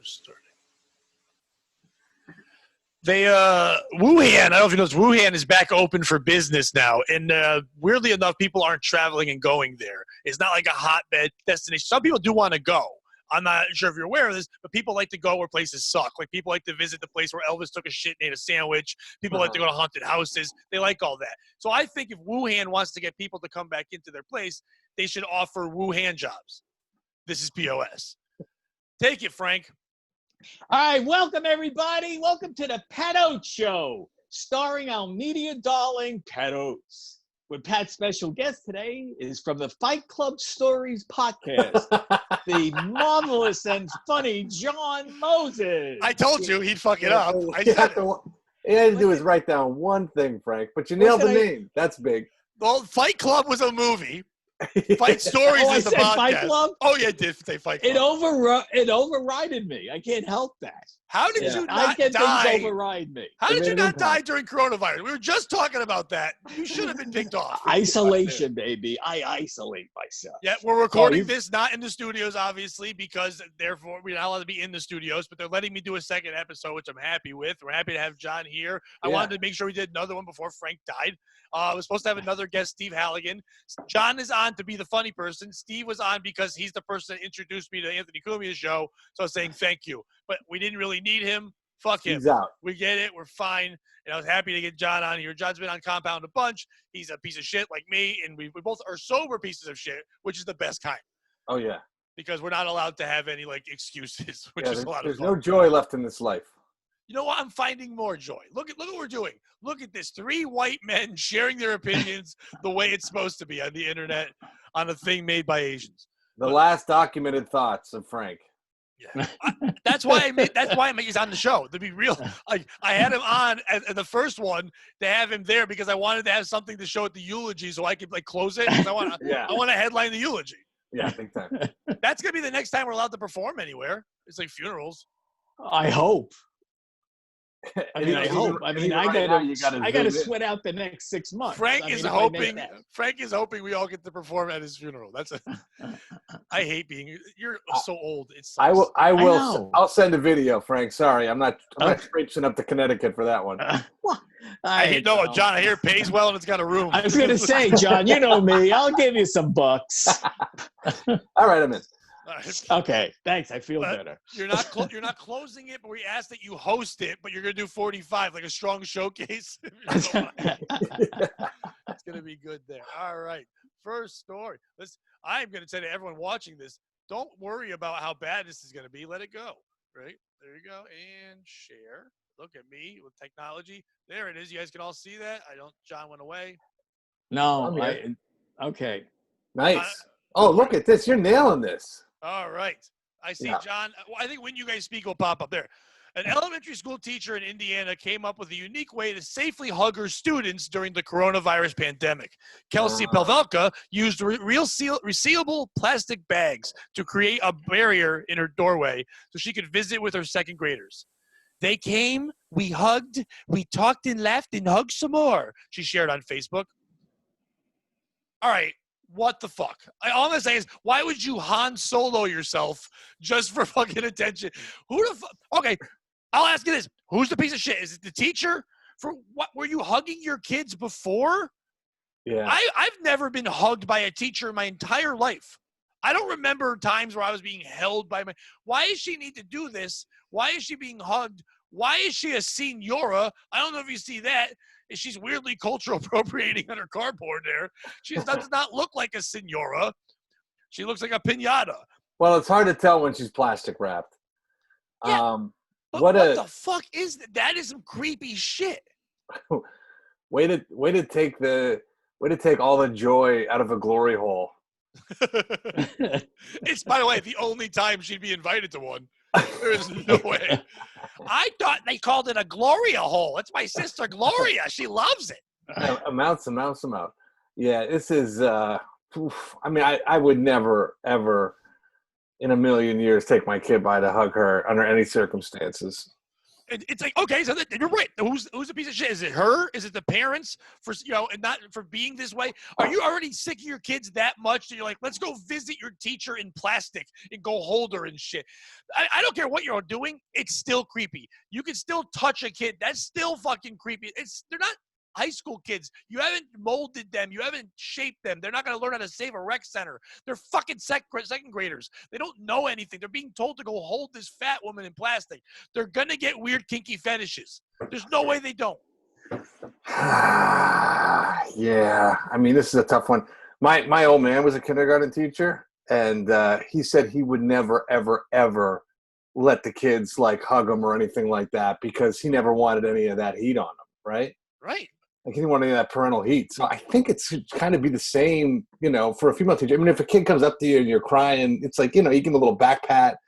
starting. Wuhan, I don't know if you know this, Wuhan is back open for business now. And weirdly enough, people aren't traveling and going there. It's not like a hotbed destination. Some people do want to go. I'm not sure if you're aware of this, but people like to go where places suck. Like people like to visit the place where Elvis took a shit and ate a sandwich. People like to go to haunted houses. They like all that. So I think if Wuhan wants to get people to come back into their place, they should offer Wuhan jobs. This is POS. Take it, Frank. All right, welcome everybody. Welcome to the Pat Oates Show, starring our media darling Pat Oates. With Pat's special guest today is from the Fight Club Stories podcast, the marvelous and funny John Moses. I told you he'd fuck it up. All you had to do is write down one thing, Frank, but you nailed the name. That's big. Well, Fight Club was a movie. Fight Stories is the podcast. Fight Club? Oh, yeah, it did say Fight Club. It overrided me. I can't help that. How did you not things die? Override me. How did you not die during coronavirus? We were just talking about that. You should have been picked off. Isolation, baby. I isolate myself. Yeah, we're recording this not in the studios, obviously, because therefore we're not allowed to be in the studios, but they're letting me do a second episode, which I'm happy with. We're happy to have John here. I wanted to make sure we did another one before Frank died. I was supposed to have another guest, Steve Halligan. John is on to be the funny person. Steve was on because he's the person that introduced me to Anthony Cumia's show. So I was saying thank you. But we didn't really need him. Fuck him. He's out. We get it. We're fine. And I was happy to get John on here. John's been on Compound a bunch. He's a piece of shit like me. And we both are sober pieces of shit, which is the best kind. Oh, yeah. Because we're not allowed to have any, excuses, which is a lot of fun. There's no joy left in this life. You know what? I'm finding more joy. Look what we're doing. Look at this. 3 white men sharing their opinions the way it's supposed to be on the internet on a thing made by Asians. The last documented thoughts of Frank. Yeah. That's why I made he's on the show. To be real, I had him on at the first one to have him there because I wanted to have something to show at the eulogy so I could close it. I want to headline the eulogy. Yeah, big time. That's gonna be the next time we're allowed to perform anywhere. It's like funerals. I hope. I gotta sweat out the next 6 months. Frank is hoping we all get to perform at his funeral. I hate being. You're so old. It's. I'll send a video, Frank. Sorry, I'm not traipsing up to Connecticut for that one. John. I hear it pays well and it's got a room. I was gonna say, John, you know me. I'll give you some bucks. All right, I'm in. Okay, thanks. I feel better. You're not closing it, but we asked that you host it. But you're gonna do 45, like a strong showcase. It's gonna be good there. All right, first story. I'm gonna tell you, everyone watching this, don't worry about how bad this is gonna be. Let it go. Right there, you go, and share. Look at me with technology. There it is. You guys can all see that. John went away. No. Okay. Nice. Look at this. You're nailing this. All right. I see, John. I think when you guys speak will pop up there. An elementary school teacher in Indiana came up with a unique way to safely hug her students during the coronavirus pandemic. Kelsey Pelvelka used resealable plastic bags to create a barrier in her doorway so she could visit with her second graders. They came, we hugged, we talked and laughed and hugged some more, she shared on Facebook. All right. What the fuck? All I'm gonna say is, why would you Han Solo yourself just for fucking attention? Who the fuck? Okay, I'll ask you this: who's the piece of shit? Is it the teacher? For what? Were you hugging your kids before? Yeah. I've never been hugged by a teacher in my entire life. I don't remember times where I was being held by my. Why does she need to do this? Why is she being hugged? Why is she a senora? I don't know if you see that. She's weirdly cultural appropriating on her cardboard there. She does not look like a senora. She looks like a piñata. Well, it's hard to tell when she's plastic wrapped. Yeah, what the fuck is that? That is some creepy shit. Way to take all the joy out of a glory hole. It's, by the way, the only time she'd be invited to one. There is no way. I thought they called it a Gloria hole. It's my sister Gloria. She loves it. Amounts. Yeah, this is. I would never, ever, in a million years, take my kid by to hug her under any circumstances. It's like, okay, so you're right. Who's a piece of shit? Is it her? Is it the parents for, and not for being this way? Are you already sick of your kids that much that you're like, let's go visit your teacher in plastic and go hold her and shit? I don't care what you're doing. It's still creepy. You can still touch a kid. That's still fucking creepy. They're not high school kids. You haven't molded them. You haven't shaped them. They're not going to learn how to save a rec center. They're fucking second graders. They don't know anything. They're being told to go hold this fat woman in plastic. They're going to get weird kinky fetishes. There's no way they don't. Yeah. I mean, this is a tough one. My old man was a kindergarten teacher, and he said he would never, ever, ever let the kids like hug him or anything like that because he never wanted any of that heat on them, right? Right. Like he didn't want any of that parental heat. So I think it should kind of be the same, for a female teacher. I mean, if a kid comes up to you and you're crying, it's like, you give them a little back pat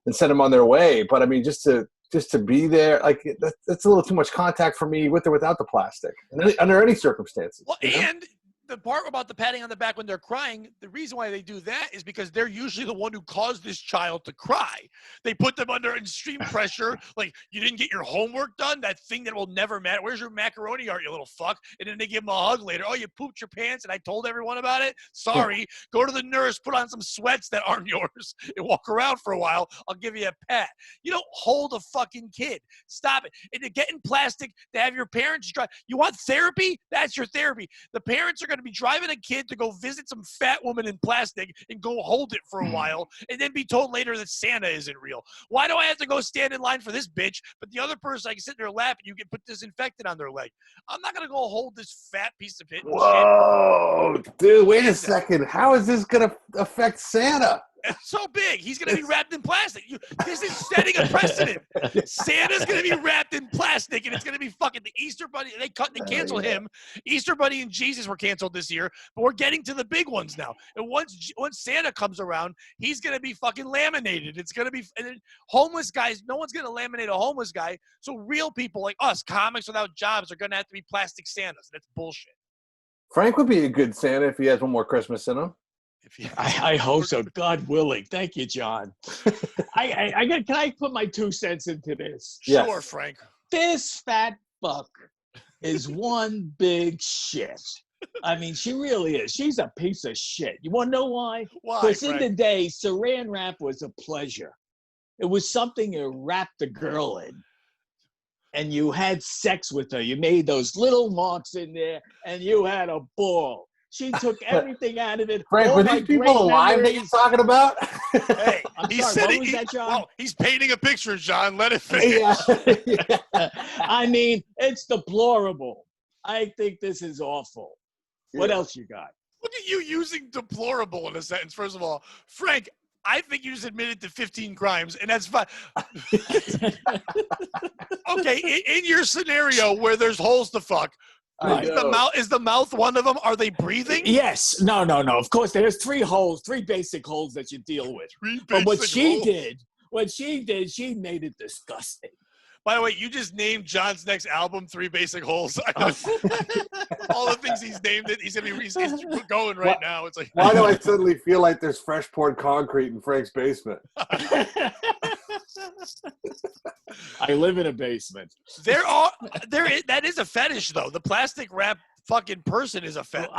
and send them on their way. But I mean, just to be there, like that's a little too much contact for me with or without the plastic, under any circumstances. Well, and the part about the patting on the back when they're crying, the reason why they do that is because they're usually the one who caused this child to cry. They put them under extreme pressure, like, you didn't get your homework done, that thing that will never matter. Where's your macaroni art, you little fuck? And then they give them a hug later. Oh, you pooped your pants and I told everyone about it? Sorry. Go to the nurse, put on some sweats that aren't yours, and walk around for a while. I'll give you a pat. You don't hold a fucking kid. Stop it. And to get in plastic, to have your parents drive. You want therapy? That's your therapy. The parents are going to be driving a kid to go visit some fat woman in plastic and go hold it for a while and then be told later that Santa isn't real. Why do I have to go stand in line for this bitch, but the other person I can sit in their lap and you can put disinfectant on their leg? I'm not going to go hold this fat piece of shit. Whoa, dude, wait a second. How is this going to affect Santa? It's so big. He's going to be wrapped in plastic. This is setting a precedent. Santa's going to be wrapped in plastic, and it's going to be fucking the Easter Bunny. They canceled him. Easter Bunny and Jesus were canceled this year, but we're getting to the big ones now. And once Santa comes around, he's going to be fucking laminated. It's going to be – and then homeless guys, no one's going to laminate a homeless guy. So real people like us, comics without jobs, are going to have to be plastic Santas. That's bullshit. Frank would be a good Santa if he has one more Christmas in him. I hope so. God willing. Thank you, John. Can I put my 2 cents into this? Yes. Sure, Frank. This fat fuck is one big shit. I mean, she really is. She's a piece of shit. You want to know why? Why, Because in Frank? the day, saran wrap was a pleasure. It was something you wrapped the girl in. And you had sex with her. You made those little marks in there, and you had a ball. She took everything out of it. Frank, were these people alive that you're talking about? Hey, he's painting a picture, John. Let it finish. Yeah. I mean, it's deplorable. I think this is awful. What else you got? Look at you using deplorable in a sentence, first of all. Frank, I think you just admitted to 15 crimes, and that's fine. Okay, in your scenario where there's holes to fuck, is the mouth one of them? Are they breathing? Yes. No. Of course, there's 3 basic holes that you deal with. But what she did, she made it disgusting. By the way, you just named John's next album, 3 Basic Holes. All the things he's named it, he's going right now. It's like, why do I suddenly feel like there's fresh poured concrete in Frank's basement? I live in a basement. That is a fetish, though. The plastic wrap fucking person is a fetish.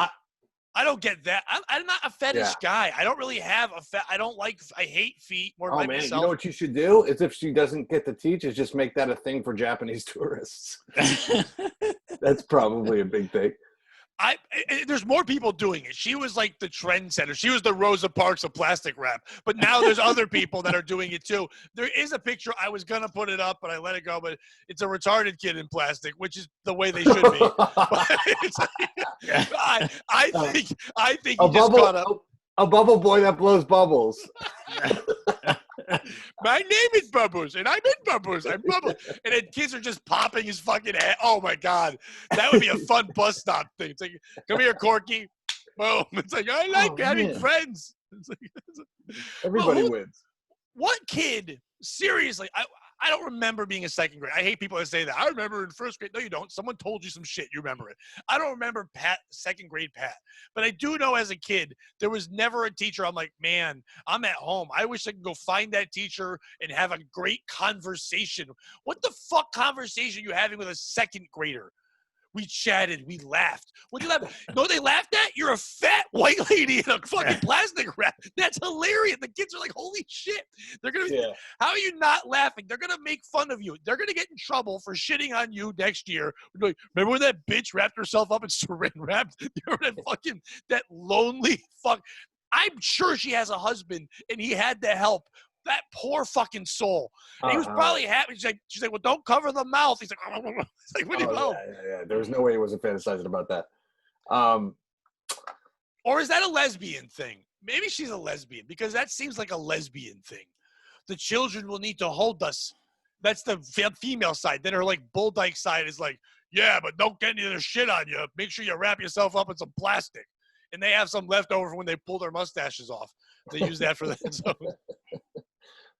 I don't get that. I'm not a fetish guy. I don't really have I hate feet more than myself. You know what you should do? Is if she doesn't get to teach, is just make that a thing for Japanese tourists. That's probably a big thing. There's more people doing it. She was like the trendsetter. She was the Rosa Parks of plastic wrap. But now there's other people that are doing it too. There is a picture. I was gonna put it up, but I let it go. But it's a retarded kid in plastic, which is the way they should be. I think he just caught up. A bubble boy that blows bubbles. My name is Bubbles, and I'm in Bubbles. I'm Bubbles. And then kids are just popping his fucking head. Oh, my God. That would be a fun bus stop thing. It's like, come here, Corky. Boom. It's like, I like having friends. It's like, everybody wins. What kid, seriously, I don't remember being a second grade. I hate people that say that. I remember in first grade. No, you don't. Someone told you some shit. You remember it. I don't remember second grade Pat. But I do know as a kid, there was never a teacher. I'm like, man, I'm at home. I wish I could go find that teacher and have a great conversation. What the fuck conversation are you having with a second grader? We chatted. We laughed. What do you laugh? No, they laughed at? You're a fat white lady in a fucking plastic wrap. That's hilarious. The kids are like, holy shit. They're going to be, how are you not laughing? They're going to make fun of you. They're going to get in trouble for shitting on you next year. Like, remember when that bitch wrapped herself up in saran wrap? You remember that lonely fuck? I'm sure she has a husband and he had to help. That poor fucking soul. He was probably happy. She's like, well, don't cover the mouth. He's like, it's like, what do you know? Yeah. There was no way he wasn't fantasizing about that. Or is that a lesbian thing? Maybe she's a lesbian because that seems like a lesbian thing. The children will need to hold us. That's the female side. Then her like bull dyke side is like, yeah, but don't get any of their shit on you. Make sure you wrap yourself up in some plastic. And they have some left over from when they pull their mustaches off. They use that for that. So.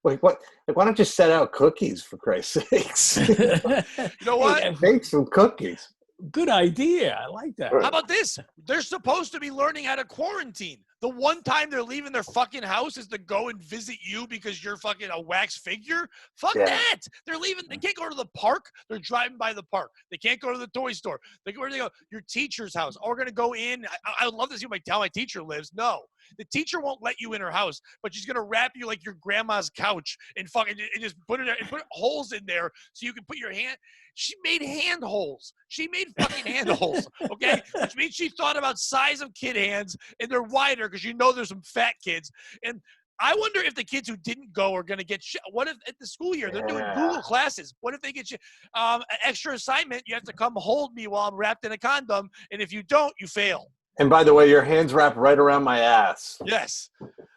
Wait, what? Like, why don't you set out cookies for Christ's sakes? You know what? Make some cookies. Good idea. I like that. How about this? They're supposed to be learning how to quarantine. The one time they're leaving their fucking house is to go and visit you because you're fucking a wax figure. Fuck that. They're leaving. They can't go to the park. They're driving by the park. They can't go to the toy store. Where do they go? Your teacher's house. Oh, we're going to go in. I would love to see how my teacher lives. No. The teacher won't let you in her house, but she's going to wrap you like your grandma's couch and fucking and just put it and put holes in there so you can put your hand. She made hand holes. She made fucking hand holes, okay? Which means she thought about size of kid hands, and they're wider because you know there's some fat kids. And I wonder if the kids who didn't go are going to get shit. What if at the school year they're doing Google classes? What if they get shit? An extra assignment, you have to come hold me while I'm wrapped in a condom, and if you don't, you fail. And by the way, your hands wrap right around my ass. Yes.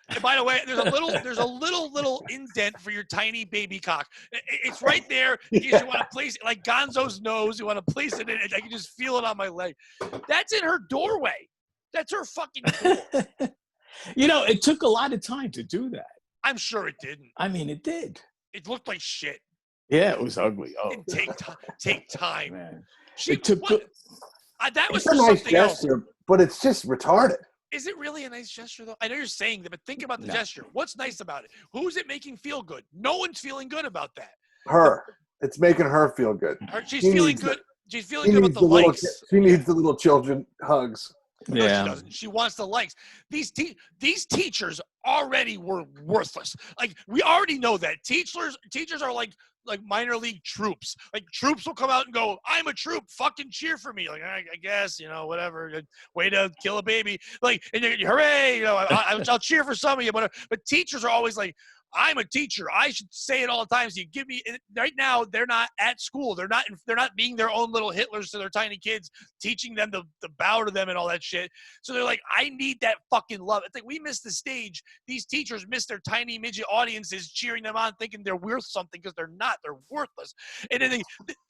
And by the way, there's a little indent for your tiny baby cock. It's right there. You want to place it like Gonzo's nose. You want to place it in it. I can just feel it on my leg. That's in her doorway. That's her fucking door. You know, it took a lot of time to do that. I'm sure it didn't. I mean, it did. It looked like shit. Yeah, it was ugly. Oh, take time. Man. That was it's a nice something gesture, else. But it's just retarded. Is it really a nice gesture, though? I know you're saying that, but think about the gesture. What's nice about it? Who's it making feel good? No one's feeling good about that. Her. It's making her feel good. She's feeling good. She's feeling good about the likes. She needs the little children hugs. No, she doesn't. She wants the likes. These teachers already were worthless. Like, we already know that. Teachers are like minor league troops. Like, troops will come out and go, I'm a troop, fucking cheer for me. Like, I guess, whatever. Way to kill a baby. Like, and you're, hooray, I'll cheer for some of you. But teachers are always like, I'm a teacher. I should say it all the time. So you give me right now. They're not at school. They're not being their own little Hitlers to their tiny kids, teaching them to bow to them and all that shit. So they're like, I need that fucking love. It's like we missed the stage. These teachers miss their tiny midget audiences cheering them on, thinking they're worth something because they're not. They're worthless. And then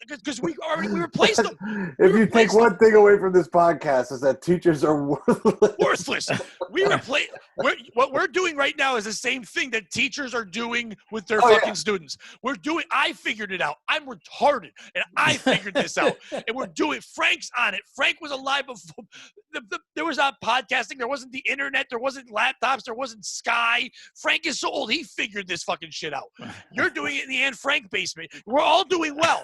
because we replaced them. If you take one thing away from this podcast, is that teachers are worthless. Worthless. What we're doing right now is the same thing that teachers are doing with their students. I figured it out. I'm retarded, and I figured this out. And we're doing. Frank's on it. Frank was alive before. There was not podcasting. There wasn't the internet. There wasn't laptops. There wasn't Sky. Frank is so old. He figured this fucking shit out. You're doing it in the Anne Frank basement. We're all doing well.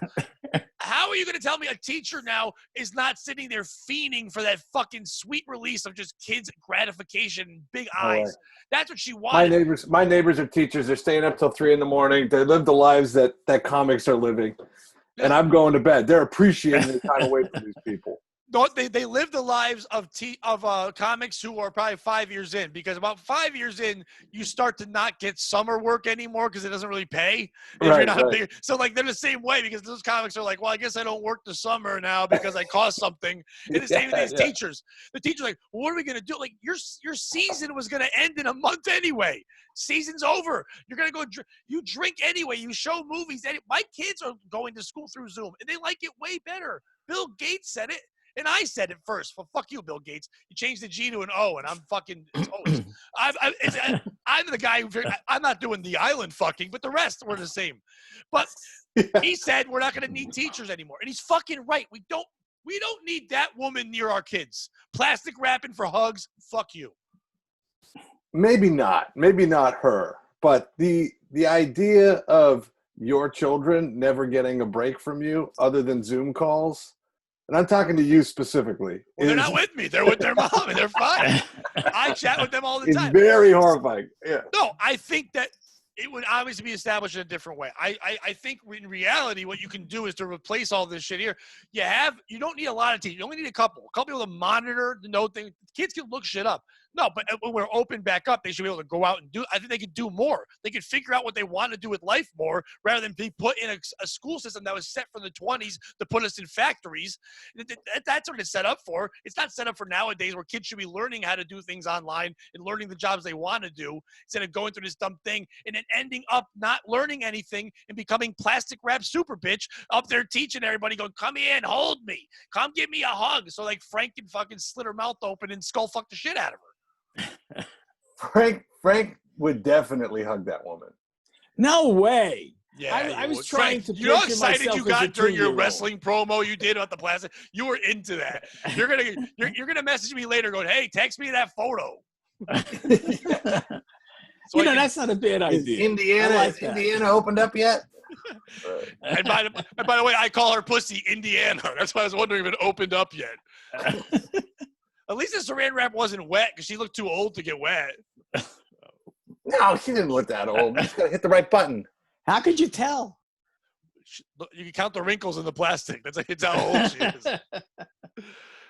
How are you going to tell me a teacher now is not sitting there fiending for that fucking sweet release of just kids' gratification and big eyes? That's what she wanted. My neighbors are teachers. They're staying up till 3 a.m. They live the lives that comics are living. And I'm going to bed. They're appreciating the time away from these people. No, they live the lives of comics who are probably 5 years in, because about 5 years in, you start to not get summer work anymore because it doesn't really pay. So like they're the same way, because those comics are like, well, I guess I don't work the summer now because I cost something. And the same with these teachers. The teacher's like, well, what are we gonna do? Like your season was gonna end in a month anyway. Season's over. You're gonna go. You drink anyway. You show movies. My kids are going to school through Zoom, and they like it way better. Bill Gates said it. And I said it first. Well, fuck you, Bill Gates. You changed the G to an O, and I'm fucking. I'm the guy who. I'm not doing the island fucking, but the rest were the same. But he said we're not going to need teachers anymore, and he's fucking right. We don't need that woman near our kids. Plastic wrapping for hugs. Fuck you. Maybe not her, but the idea of your children never getting a break from you other than Zoom calls, and I'm talking to you specifically. Well, they're not with me. They're with their mom, and they're fine. I chat with them all the time. It's very horrifying. Yeah. No, I think that it would obviously be established in a different way. I think in reality, what you can do is to replace all this shit here. You don't need a lot of teachers. You only need a couple people to monitor, to know things. Kids can look shit up. No, but when we're open back up, they should be able to go out and do. I think they could do more. They could figure out what they want to do with life more, rather than be put in a school system that was set for the 20s to put us in factories. That's what it's set up for. It's not set up for nowadays, where kids should be learning how to do things online and learning the jobs they want to do, instead of going through this dumb thing and then ending up not learning anything and becoming plastic wrap super bitch up there teaching everybody, going, "Come in, hold me, come give me a hug," so like Frank can fucking slit her mouth open and skull fuck the shit out of her. Frank would definitely hug that woman. No way. Yeah, I was trying to. You know how picture excited myself you as a got during your 2-year-old. wrestling promo you did about the plastic? You were into that. You're gonna message me later, going, "Hey, text me that photo." So that's not a bad idea. Indiana opened up yet? And by the way, I call her pussy Indiana. That's why I was wondering if it opened up yet. At least the saran wrap wasn't wet, because she looked too old to get wet. No, she didn't look that old. You just gotta hit the right button. How could you tell? You can count the wrinkles in the plastic. It's how old she is.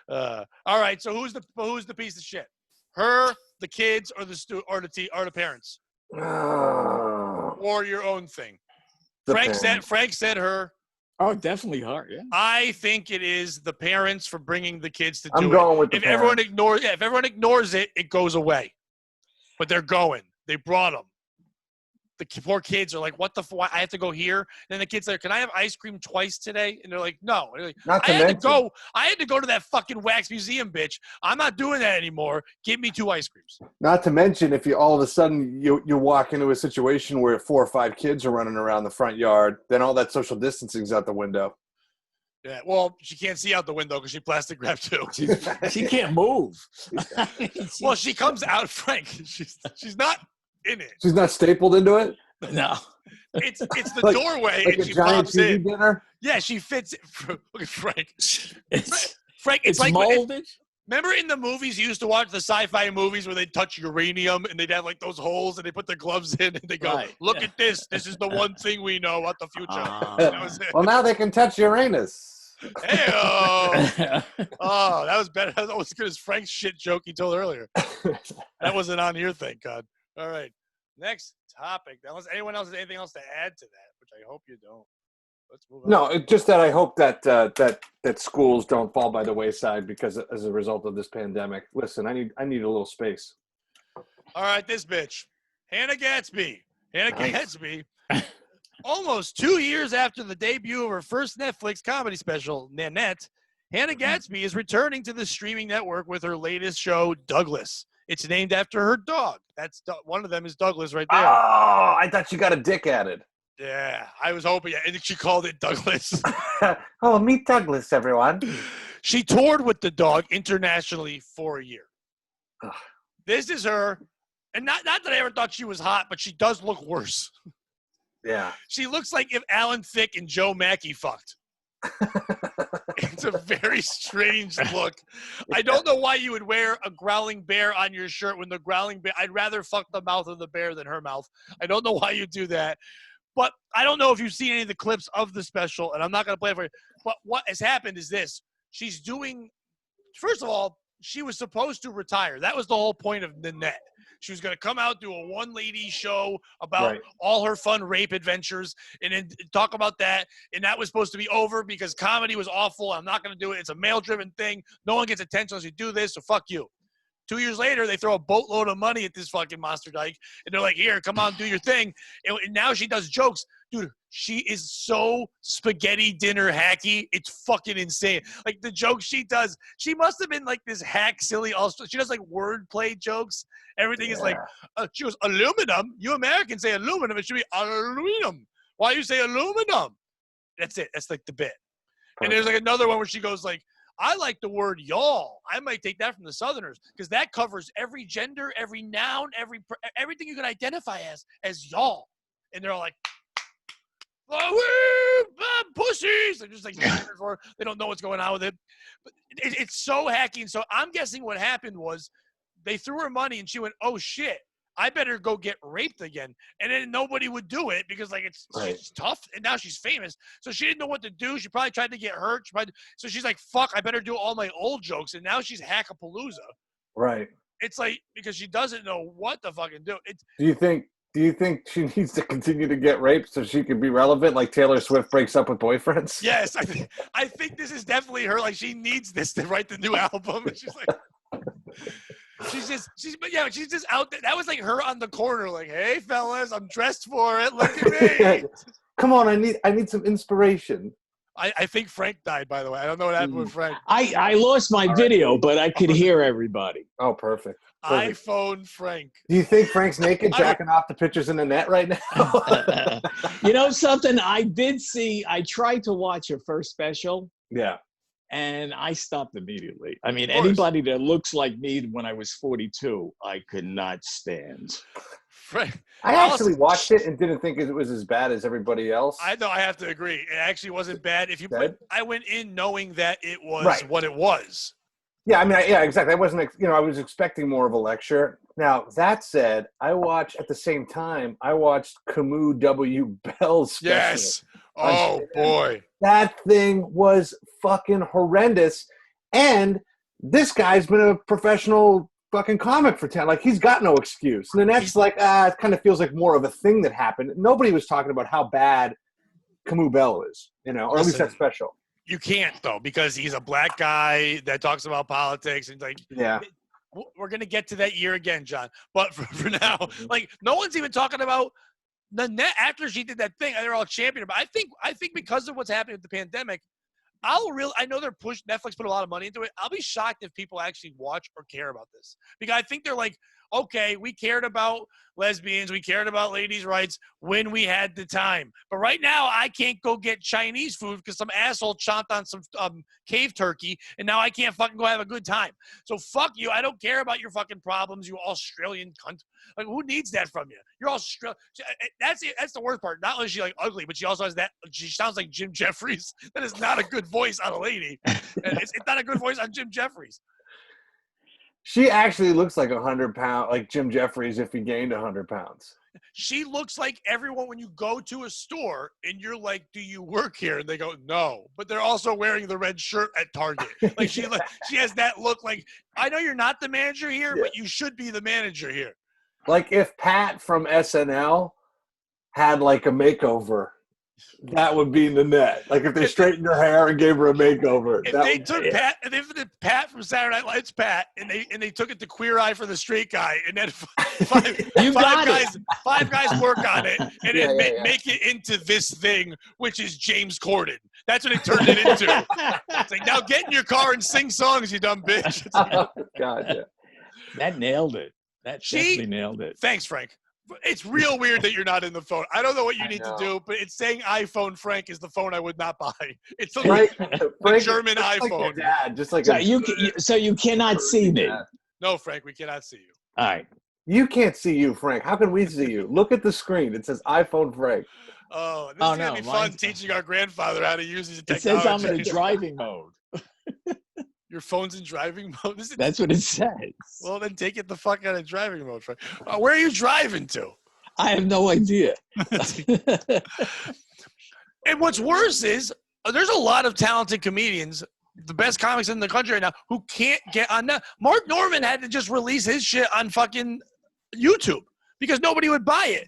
All right. So who's the piece of shit? Her, the kids, or the parents, or your own thing? Frank said her. Oh, definitely her. Yeah. I think it is the parents for bringing the kids to do it. I'm going with the if parents. if everyone ignores it, it goes away. But they're going. They brought them. The poor kids are like, "What the? Why I have to go here?" And then the kids are like, "Can I have ice cream twice today?" And they're like, "No." And they're like, I had to go to that fucking wax museum, bitch. I'm not doing that anymore. Give me 2 ice creams. Not to mention, if you all of a sudden you walk into a situation where 4 or 5 kids are running around the front yard, then all that social distancing's out the window. Yeah, well, she can't see out the window because she plastic wrapped too. She can't move. Well, she comes out, Frank. She's not in it. She's not stapled into it? No. It's the doorway, like and a she giant pops TV in. dinner? Yeah, she fits it. Look at Frank. Frank, it's like molded. Remember in the movies, you used to watch the sci-fi movies where they'd touch uranium and they'd have like those holes and they put their gloves in and they go, Right, "Look at this. This is the one thing we know about the future." That was it. Well, now they can touch Uranus. Hey-oh. Oh, that was better. That was almost as good as Frank's shit joke he told earlier. That wasn't on here, thank God. All right. Next topic. Unless anyone else has anything else to add to that, which I hope you don't. Let's move on. No, it's just that I hope that schools don't fall by the wayside because as a result of this pandemic. Listen, I need a little space. All right, this bitch. Hannah Gadsby. Gadsby. Almost 2 years after the debut of her first Netflix comedy special, Nanette, Hannah Gadsby is returning to the streaming network with her latest show, Douglas. It's named after her dog. One of them is Douglas right there. Oh, I thought you got a dick added. Yeah, I was hoping. And she called it Douglas. Oh, meet Douglas, everyone. She toured with the dog internationally for a year. Ugh. This is her. And not that I ever thought she was hot, but she does look worse. Yeah. She looks like if Alan Thicke and Joe Mackey fucked. It's a very strange look. I don't know why you would wear a growling bear on your shirt when the growling bear. I'd rather fuck the mouth of the bear than her mouth. I don't know why you do that. But I don't know if you've seen any of the clips of the special, and I'm not going to play it for you. But what has happened is this. She's doing – first of all, she was supposed to retire. That was the whole point of Nanette. She was going to come out, do a one-lady show about all her fun rape adventures, and then talk about that. And that was supposed to be over because comedy was awful. I'm not going to do it. It's a male-driven thing. No one gets attention unless you do this, so fuck you. 2 years later, they throw a boatload of money at this fucking monster dyke, and they're like, "Here, come on, do your thing." And now she does jokes. Dude, she is so spaghetti dinner hacky. It's fucking insane. Like the jokes she does, she must have been like this hack silly. Also, she does like wordplay jokes. Everything is like, she goes, aluminum. You Americans say aluminum. It should be aluminum. Why you say aluminum? That's it. That's like the bit. And there's like another one where she goes like, I like the word y'all. I might take that from the Southerners because that covers every gender, every noun, everything you can identify as y'all. And they're all like, oh, pussies. They're just like, they don't know what's going on with it. But it's so hacky. And so I'm guessing what happened was they threw her money and she went, oh shit, I better go get raped again. And then nobody would do it because like it's tough. And now she's famous. So she didn't know what to do. She probably tried to get hurt. So she's like, fuck, I better do all my old jokes. And now she's hackapalooza. Right. It's like, because she doesn't know what to fucking do. Do you think she needs to continue to get raped so she can be relevant, like Taylor Swift breaks up with boyfriends? Yes, I think this is definitely her. Like, she needs this to write the new album. And she's like, she's just out there. That was like her on the corner, like, hey, fellas, I'm dressed for it. Look at me. Come on, I need some inspiration. I think Frank died, by the way. I don't know what happened with Frank. I lost my video, but I could hear everybody. Oh, perfect. iPhone Frank. Do you think Frank's naked jacking off the pictures in the net right now? You know something? I did see, I tried to watch her first special. Yeah. And I stopped immediately. I mean, anybody that looks like me when I was 42, I could not stand. Frank. I actually watched it and didn't think it was as bad as everybody else. I know, I have to agree. It actually wasn't bad. I went in knowing that it was what it was. Yeah, I mean, exactly. I wasn't, I was expecting more of a lecture. Now, that said, at the same time, I watched Camus W. Bell's special. Yes. Oh, boy. That thing was fucking horrendous. And this guy's been a professional fucking comic for 10. Like, he's got no excuse. And then that's like, it kind of feels like more of a thing that happened. Nobody was talking about how bad Camus Bell is, or at least that special. You can't, though, because he's a black guy that talks about politics. And, like, we're going to get to that year again, John. But for now, like, no one's even talking about the net after she did that thing. They're all championing. But I think because of what's happening with the pandemic, I know Netflix put a lot of money into it. I'll be shocked if people actually watch or care about this. Because I think they're like, okay, we cared about lesbians, we cared about ladies' rights when we had the time. But right now, I can't go get Chinese food because some asshole chomped on some cave turkey, and now I can't fucking go have a good time. So fuck you. I don't care about your fucking problems, you Australian cunt. Like, who needs that from you? You're Australian. That's it. That's the worst part. Not only is she like ugly, but she also has that. She sounds like Jim Jeffries. That is not a good voice on a lady. It's not a good voice on Jim Jeffries. She actually looks like 100 pounds, like Jim Jeffries if he gained 100 pounds. She looks like everyone when you go to a store and you're like, do you work here? And they go, no. But they're also wearing the red shirt at Target. Like, she has that look like, I know you're not the manager here, but you should be the manager here. Like if Pat from SNL had like a makeover, that would be in the net. Like if they straightened her hair and gave her a makeover. If they took Pat, if they did Pat from Saturday Night Lights, Pat, and they took it to Queer Eye for the Straight Guy, and then five guys work on it, and then make it into this thing, which is James Corden. That's what it turned it into. It's like, now get in your car and sing songs, you dumb bitch. Oh, God, yeah. That nailed it. That definitely nailed it. Thanks, Frank. It's real weird that you're not in the phone. I don't know what you need to do, but it's saying iPhone Frank is the phone I would not buy. It's a German iPhone. Like dad, just like so you cannot see me. No, Frank, we cannot see you. All right. You can't see you, Frank. How can we see you? Look at the screen. It says iPhone Frank. Oh, this is going to be fun teaching our grandfather how to use his technology. It says I'm in driving mode. Your phone's in driving mode? That's what it says. Well, then take it the fuck out of driving mode. Where are you driving to? I have no idea. And what's worse is there's a lot of talented comedians, the best comics in the country right now, who can't get on that. Mark Norman had to just release his shit on fucking YouTube because nobody would buy it.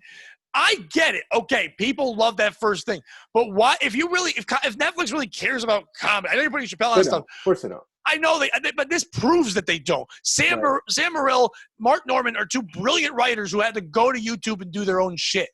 I get it. Okay, people love that first thing. But why? If Netflix really cares about comedy, I know you're putting Chappelle on stuff. Of course they don't. I know but this proves that they don't. Sam Morril, Mark Norman are two brilliant writers who had to go to YouTube and do their own shit.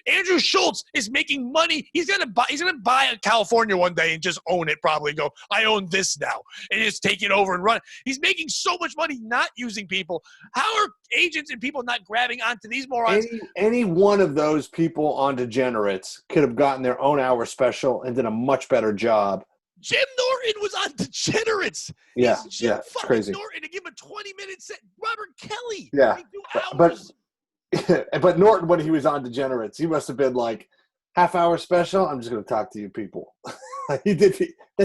Andrew Schultz is making money. He's gonna buy California one day and just own it. Probably go, I own this now, and just take it over and run. He's making so much money not using people. How are agents and people not grabbing onto these morons? Any one of those people on Degenerates could have gotten their own hour special and did a much better job. Jim Norton was on Degenerates. Yeah, He's Jim it's fucking crazy. Norton to give him a 20-minute set. Robert Kelly. Yeah, 2 hours. But Norton, when he was on Degenerates, he must have been like half-hour special. I'm just going to talk to you people. That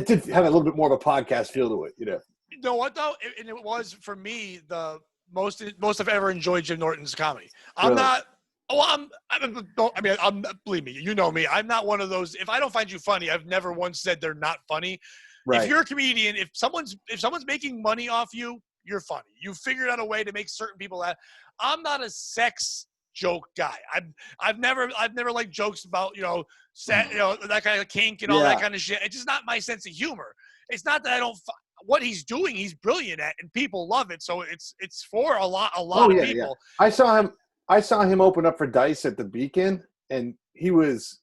did have a little bit more of a podcast feel to it, you know. You know what though? It was for me the most I've ever enjoyed Jim Norton's comedy. I'm Really? not. Oh, I'm. Believe me, you know me. I'm not one of those. If I don't find you funny, I've never once said they're not funny. Right. If you're a comedian, if someone's making money off you, you're funny. You figured out a way to make certain people laugh. I'm not a sex joke guy. I've never liked jokes about that kind of kink and all that kind of shit. It's just not my sense of humor. It's not that I don't. What he's doing, he's brilliant at, and people love it. So it's for a lot of people. Yeah. I saw him open up for Dice at the Beacon, and he was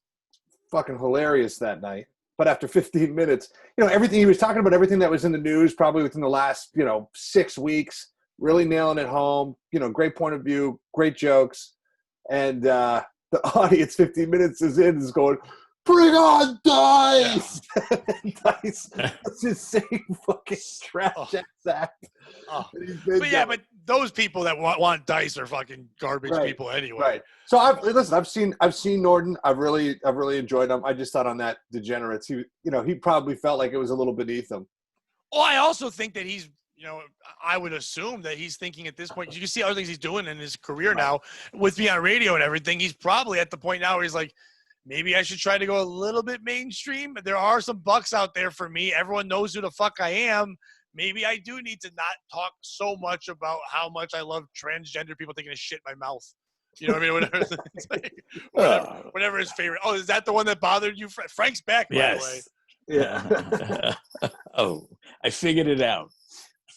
fucking hilarious that night. But after 15 minutes, everything he was talking about, everything that was in the news, probably within the last 6 weeks, really nailing it home. Great point of view, great jokes, and the audience 15 minutes is going, bring on Dice! Yeah. Dice was just saying fucking trash act. But those people that want Dice are fucking garbage people anyway. Right. So I've seen Norton. I've really enjoyed him. I just thought on that Degenerates, he probably felt like it was a little beneath him. Well, I also think that he's, I would assume that he's thinking at this point, you can see other things he's doing in his career now with being on radio and everything. He's probably at the point now where he's like, maybe I should try to go a little bit mainstream. But there are some bucks out there for me. Everyone knows who the fuck I am. Maybe I do need to not talk so much about how much I love transgender people taking a shit in my mouth. You know what I mean? Whatever his favorite. Oh, is that the one that bothered you? Frank's back, by the way. Yeah. Oh, I figured it out.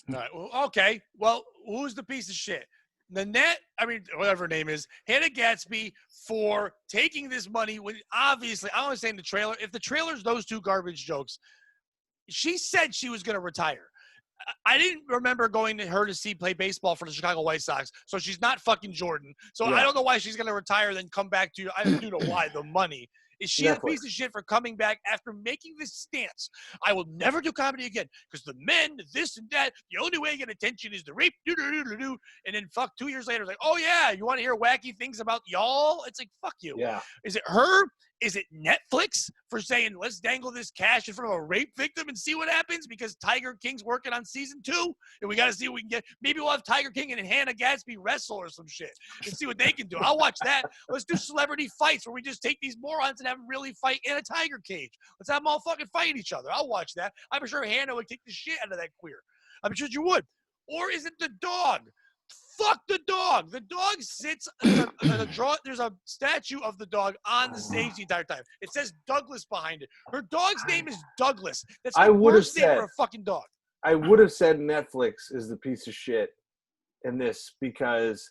All right. Well, okay. Well, who's the piece of shit? Whatever her name is, Hannah Gatsby, for taking this money when obviously, I want to say in the trailer, if the trailer's those two garbage jokes, she said she was going to retire. I didn't remember going to her to see play baseball for the Chicago White Sox, so she's not fucking Jordan. So I don't know why she's going to retire, then come back to you. I do know why, the money. Is she a piece of shit for coming back after making this stance? I will never do comedy again because the men, this and that, the only way I get attention is the rape, and then 2 years later, it's like, oh yeah, you want to hear wacky things about y'all? It's like, fuck you. Yeah. Is it her? Is it Netflix for saying, let's dangle this cash in front of a rape victim and see what happens? Because Tiger King's working on season 2, and we got to see what we can get. Maybe we'll have Tiger King and Hannah Gadsby wrestle or some shit and see what they can do. I'll watch that. Let's do celebrity fights where we just take these morons and have them really fight in a tiger cage. Let's have them all fucking fight each other. I'll watch that. I'm sure Hannah would kick the shit out of that queer. I'm sure you would. Or is it the dog? Fuck the dog. The dog sits. There's a statue of the dog on the stage the entire time. It says Douglas behind it. Her dog's name is Douglas. That's the worst name for a fucking dog. I would have said Netflix is the piece of shit in this because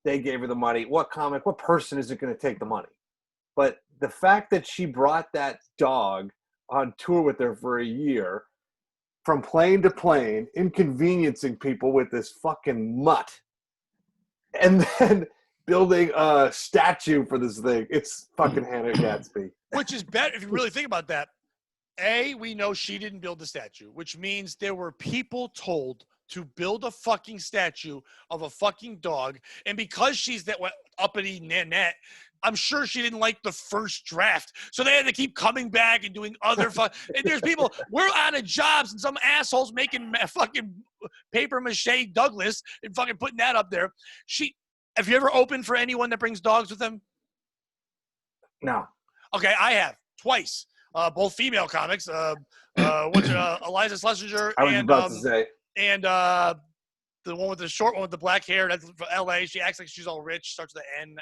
they gave her the money. What person is it going to take the money? But the fact that she brought that dog on tour with her for a year, from plane to plane, inconveniencing people with this fucking mutt, and then building a statue for this thing. It's fucking Hannah Gadsby. Which is better if you really think about that. A, we know she didn't build the statue, which means there were people told to build a fucking statue of a fucking dog. And because she's that uppity Nanette, I'm sure she didn't like the first draft. So they had to keep coming back and doing other and there's people, we're out of jobs and some assholes making fucking paper mache Douglas and fucking putting that up there. Have you ever opened for anyone that brings dogs with them? No. Okay, I have twice. Both female comics. Eliza Schlesinger I was about to say. And the one with the short one with the black hair, that's from LA. She acts like she's all rich, starts with the N.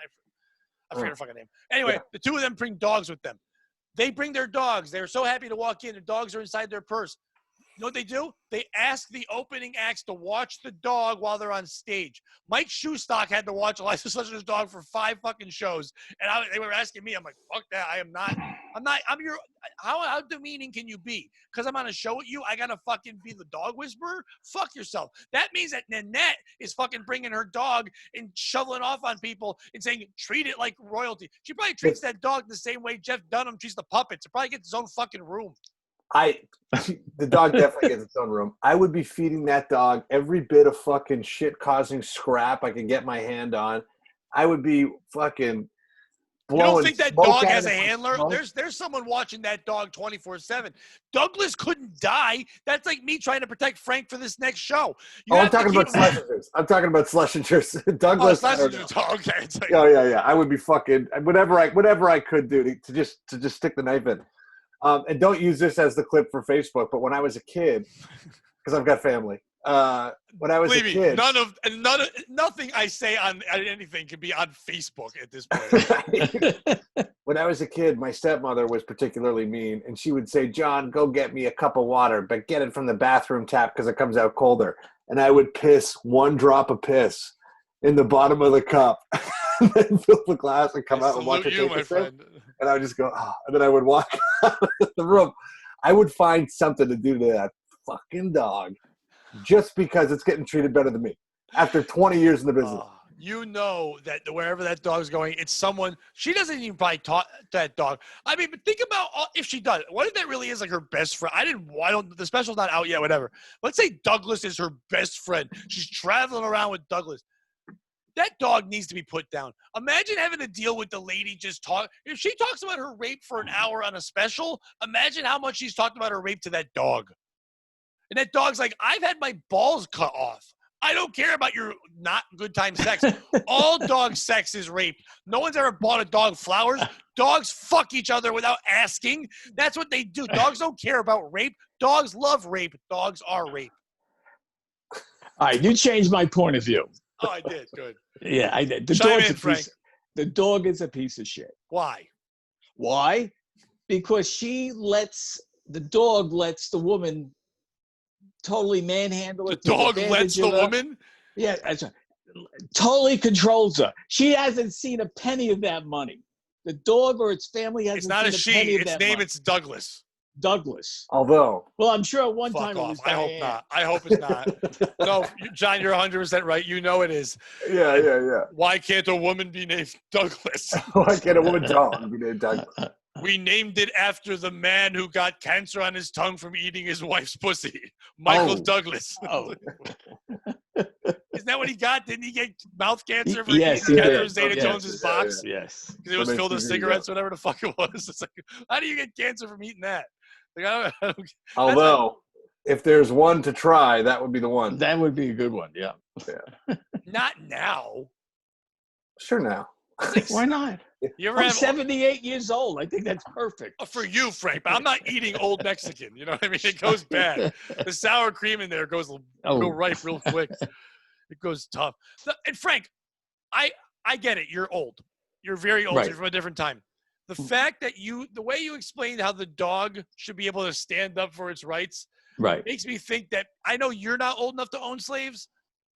I forget her fucking name. Anyway, The two of them bring dogs with them. They bring their dogs. They're so happy to walk in. Their dogs are inside their purse. You know what they do? They ask the opening acts to watch the dog while they're on stage. Mike Shoestock had to watch Eliza Schlesinger's dog for 5 fucking shows, and they were asking me. I'm like, fuck that. I'm your. How demeaning can you be? Because I'm on a show with you, I gotta fucking be the dog whisperer? Fuck yourself. That means that Nanette is fucking bringing her dog and shoveling off on people and saying treat it like royalty. She probably treats that dog the same way Jeff Dunham treats the puppets. It probably gets its own fucking room. The dog definitely gets its own room. I would be feeding that dog every bit of fucking shit-causing scrap I can get my hand on. I would be fucking blowing. You don't think that dog has a handler? There's someone watching that dog 24/7. Douglas couldn't die. That's like me trying to protect Frank for this next show. I'm talking about Schlesinger's. I'm talking about Schlesinger's. Douglas. Schlesinger's dog. Okay. Oh yeah. I would be fucking whatever I could do to just stick the knife in. And don't use this as the clip for Facebook. But when I was a kid, because I've got family. When I was a kid, nothing I say on anything can be on Facebook at this point. When I was a kid, my stepmother was particularly mean, and she would say, "John, go get me a cup of water, but get it from the bathroom tap because it comes out colder." And I would piss 1 drop of piss in the bottom of the cup, and then fill the glass and come out and watch it take a sip. And I would just go, oh, and then I would walk out of the room. I would find something to do to that fucking dog just because it's getting treated better than me after 20 years in the business. You know that wherever that dog's going, it's someone – she doesn't even probably talk to that dog. I mean, but think about if she does. What if that really is like her best friend? The special's not out yet, whatever. Let's say Douglas is her best friend. She's traveling around with Douglas. That dog needs to be put down. Imagine having to deal with the lady just talk. If she talks about her rape for an hour on a special, imagine how much she's talked about her rape to that dog. And that dog's like, I've had my balls cut off. I don't care about your not good time sex. All dog sex is rape. No one's ever bought a dog flowers. Dogs fuck each other without asking. That's what they do. Dogs don't care about rape. Dogs love rape. Dogs are rape. All right, you changed my point of view. Oh, I did. Good. Yeah, I did. The dog is a piece of shit. Why? Why? Because the dog lets the woman totally manhandle her. The dog lets the woman? Yeah, that's right. Totally controls her. She hasn't seen a penny of that money. The dog or its family hasn't seen a penny of that money. It's not a she. Its name, it's Douglas. Douglas. Although. Well, I'm sure at one Fuck time off. it was I hope not. I hope it's not. No, John, you're 100% right. You know it is. Yeah. Why can't a woman be named Douglas? Why can't a woman dog be named Douglas? We named it after the man who got cancer on his tongue from eating his wife's pussy, Michael Douglas. Oh. Isn't that what he got? Didn't he get mouth cancer for yes, eating Catherine Zeta-Jones's box? Yes. Because it was filled with cigarettes, whatever the fuck it was. It's like, how do you get cancer from eating that? Like, I don't Although, if there's one to try, that would be the one. That would be a good one, yeah. Not now. Sure now. Why not? I'm 78 years old. I think that's perfect. For you, Frank, but I'm not eating old Mexican. You know what I mean? It goes bad. The sour cream in there goes real ripe real quick. It goes tough. And Frank, I get it. You're old. You're very old. Right. You're from a different time. The fact that the way you explained how the dog should be able to stand up for its rights, makes me think that I know you're not old enough to own slaves,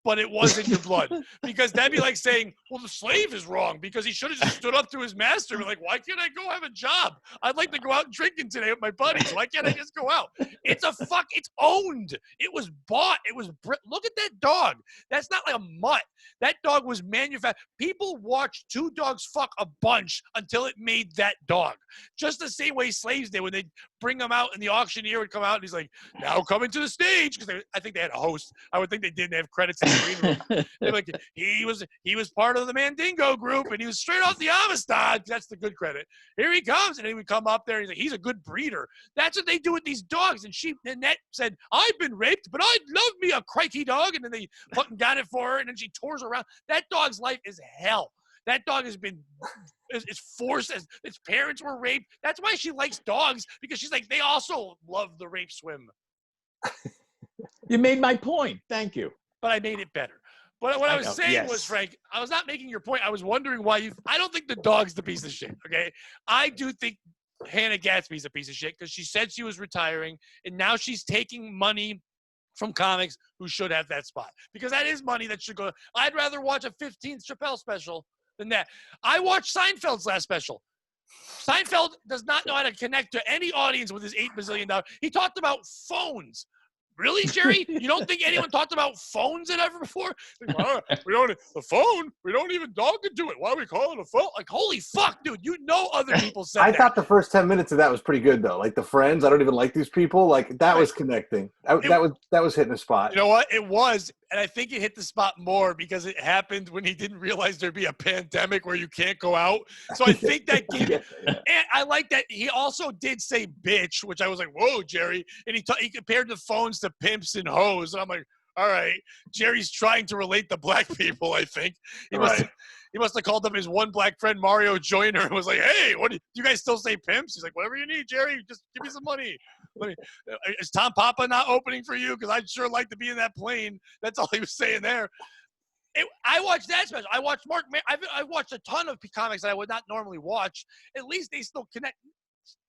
but it was in your blood. Because that'd be like saying, well, the slave is wrong because he should have just stood up to his master and be like, why can't I go have a job? I'd like to go out drinking today with my buddies. Why can't I just go out? It's owned. It was bought. Look at that dog. That's not like a mutt. That dog was manufactured. People watched 2 dogs fuck a bunch until it made that dog. Just the same way slaves did when they bring them out and the auctioneer would come out and he's like, now coming to the stage. Because I think they had a host. I would think they didn't have credits in the green room. They're like, he was part of the Mandingo group and he was straight off the Amistad. That's the good credit. Here he comes. And he would come up there and he's like, he's a good breeder. That's what they do with these dogs. And Nanette said, I've been raped, but I'd love me a crikey dog. And then they fucking got it for her and then she tours around. That dog's life is hell. That dog has been is forced as its parents were raped. That's why she likes dogs, because she's like, they also love the rape swim. You made my point. Thank you. But I made it better. But what I was saying was, Frank, I was not making your point. I was wondering why I don't think the dog's the piece of shit, okay? I do think Hannah Gatsby's a piece of shit because she said she was retiring, and now she's taking money from comics who should have that spot because that is money that should go. I'd rather watch a 15th Chappelle special than that. I watched Seinfeld's last special. Seinfeld does not know how to connect to any audience with his $8 bazillion. He talked about phones. Really, Jerry? You don't think anyone talked about phones ever before? We don't the phone. We don't even dog into it. Why are we calling it a phone? Like, holy fuck, dude! You know other people said I that. thought the first 10 minutes of that was pretty good though. Like the Friends, I don't even like these people. Like that was connecting. That was hitting a spot. You know what? It was, and I think it hit the spot more because it happened when he didn't realize there'd be a pandemic where you can't go out. So I think that gave it. And I like that he also did say "bitch," which I was like, "Whoa, Jerry!" And he compared the phones to pimps and hoes, and I'm like, all right, Jerry's trying to relate to black people. I think he must have called up his one black friend Mario Joyner and was like, "Hey, what do you guys still say pimps?" He's like, "Whatever you need, Jerry. Just give me some money." Is Tom Papa not opening for you? Because I'd sure like to be in that plane. That's all he was saying there. I watched that special. I watched I watched a ton of comics that I would not normally watch. At least they still connect.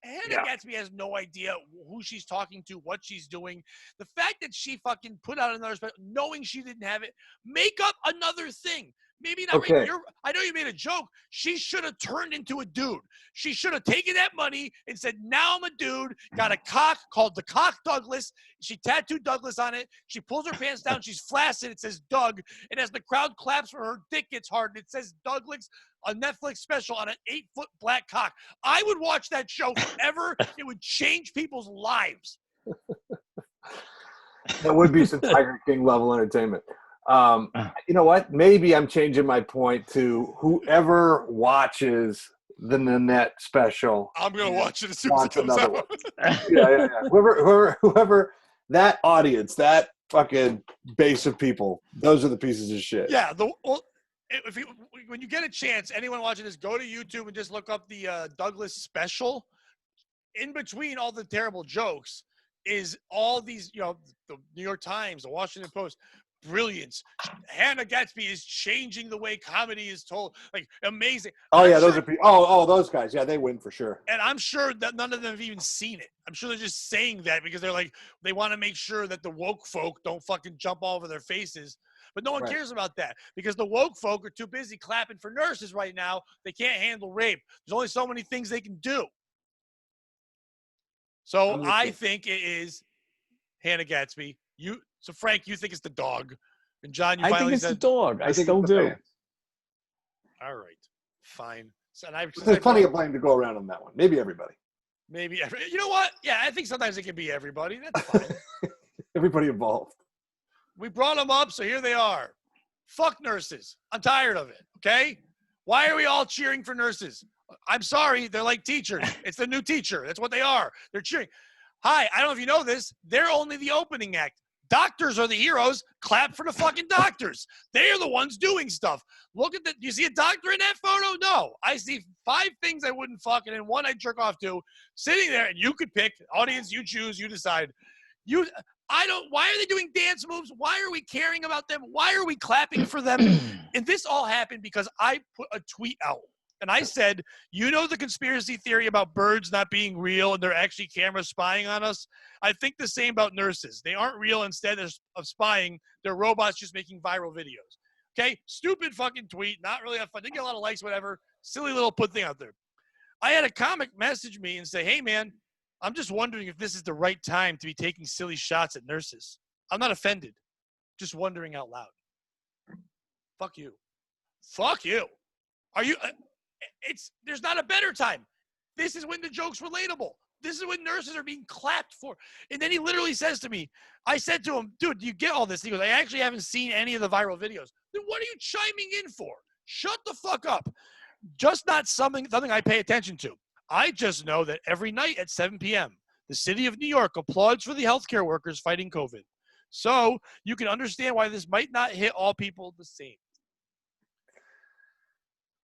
Hannah Gatsby has no idea who she's talking to, what she's doing. The fact that she fucking put out another special, knowing she didn't have it, make up another thing. Maybe not. Okay. I know you made a joke. She should have turned into a dude. She should have taken that money and said, "Now I'm a dude." Got a cock called the Cock Douglas. She tattooed Douglas on it. She pulls her pants down. She's flaccid. It says Doug. And as the crowd claps for her dick gets hard, and it says Douglas, a Netflix special on an 8-foot black cock. I would watch that show forever. It would change people's lives. That would be some Tiger King level entertainment. You know what? Maybe I'm changing my point to whoever watches the Nanette special. I'm gonna watch it as soon as it comes out. Yeah. Whoever that audience, that fucking base of people, those are the pieces of shit. Yeah. When you get a chance, anyone watching this, go to YouTube and just look up the Douglas special. In between all the terrible jokes is all these, the New York Times, the Washington Post. Brilliance. Hannah Gatsby is changing the way comedy is told. Like, amazing. Oh, yeah, those are people. Those guys. Yeah, they win for sure. And I'm sure that none of them have even seen it. I'm sure they're just saying that because they're like, they want to make sure that the woke folk don't fucking jump all over their faces. But no one cares about that because the woke folk are too busy clapping for nurses right now. They can't handle rape. There's only so many things they can do. So I think it is Hannah Gatsby. So Frank, you think it's the dog, and John, you finally said I think it's the dog. I still do. Fans. All right, fine. So, there's plenty of blame to go around on that one. Maybe everybody. You know what? Yeah, I think sometimes it can be everybody. That's fine. Everybody involved. We brought them up, so here they are. Fuck nurses. I'm tired of it. Okay, why are we all cheering for nurses? I'm sorry, they're like teachers. It's the new teacher. That's what they are. They're cheering. Hi, I don't know if you know this. They're only the opening act. Doctors are the heroes. Clap for the fucking doctors. They are the ones doing stuff. Look at you see a doctor in that photo? No. I see 5 things I wouldn't fuck, and then 1 I'd jerk off to. Sitting there, and you could pick. Audience, you choose. You decide. Why are they doing dance moves? Why are we caring about them? Why are we clapping for them? And this all happened because I put a tweet out. And I said, the conspiracy theory about birds not being real and they're actually cameras spying on us? I think the same about nurses. They aren't real. Instead of spying, they're robots just making viral videos. Okay? Stupid fucking tweet. Not really fun. Didn't get a lot of likes, whatever. Silly little put thing out there. I had a comic message me and say, "Hey, man, I'm just wondering if this is the right time to be taking silly shots at nurses. I'm not offended. Just wondering out loud." Fuck you. Fuck you. Are you... there's not a better time. This is when the joke's relatable. This is when nurses are being clapped for. And then he literally says to me, I said to him, "Dude, do you get all this?" He goes, "I actually haven't seen any of the viral videos." Then what are you chiming in for? Shut the fuck up. Just not something I pay attention to. I just know that every night at 7 p.m., the city of New York applauds for the healthcare workers fighting COVID. So you can understand why this might not hit all people the same.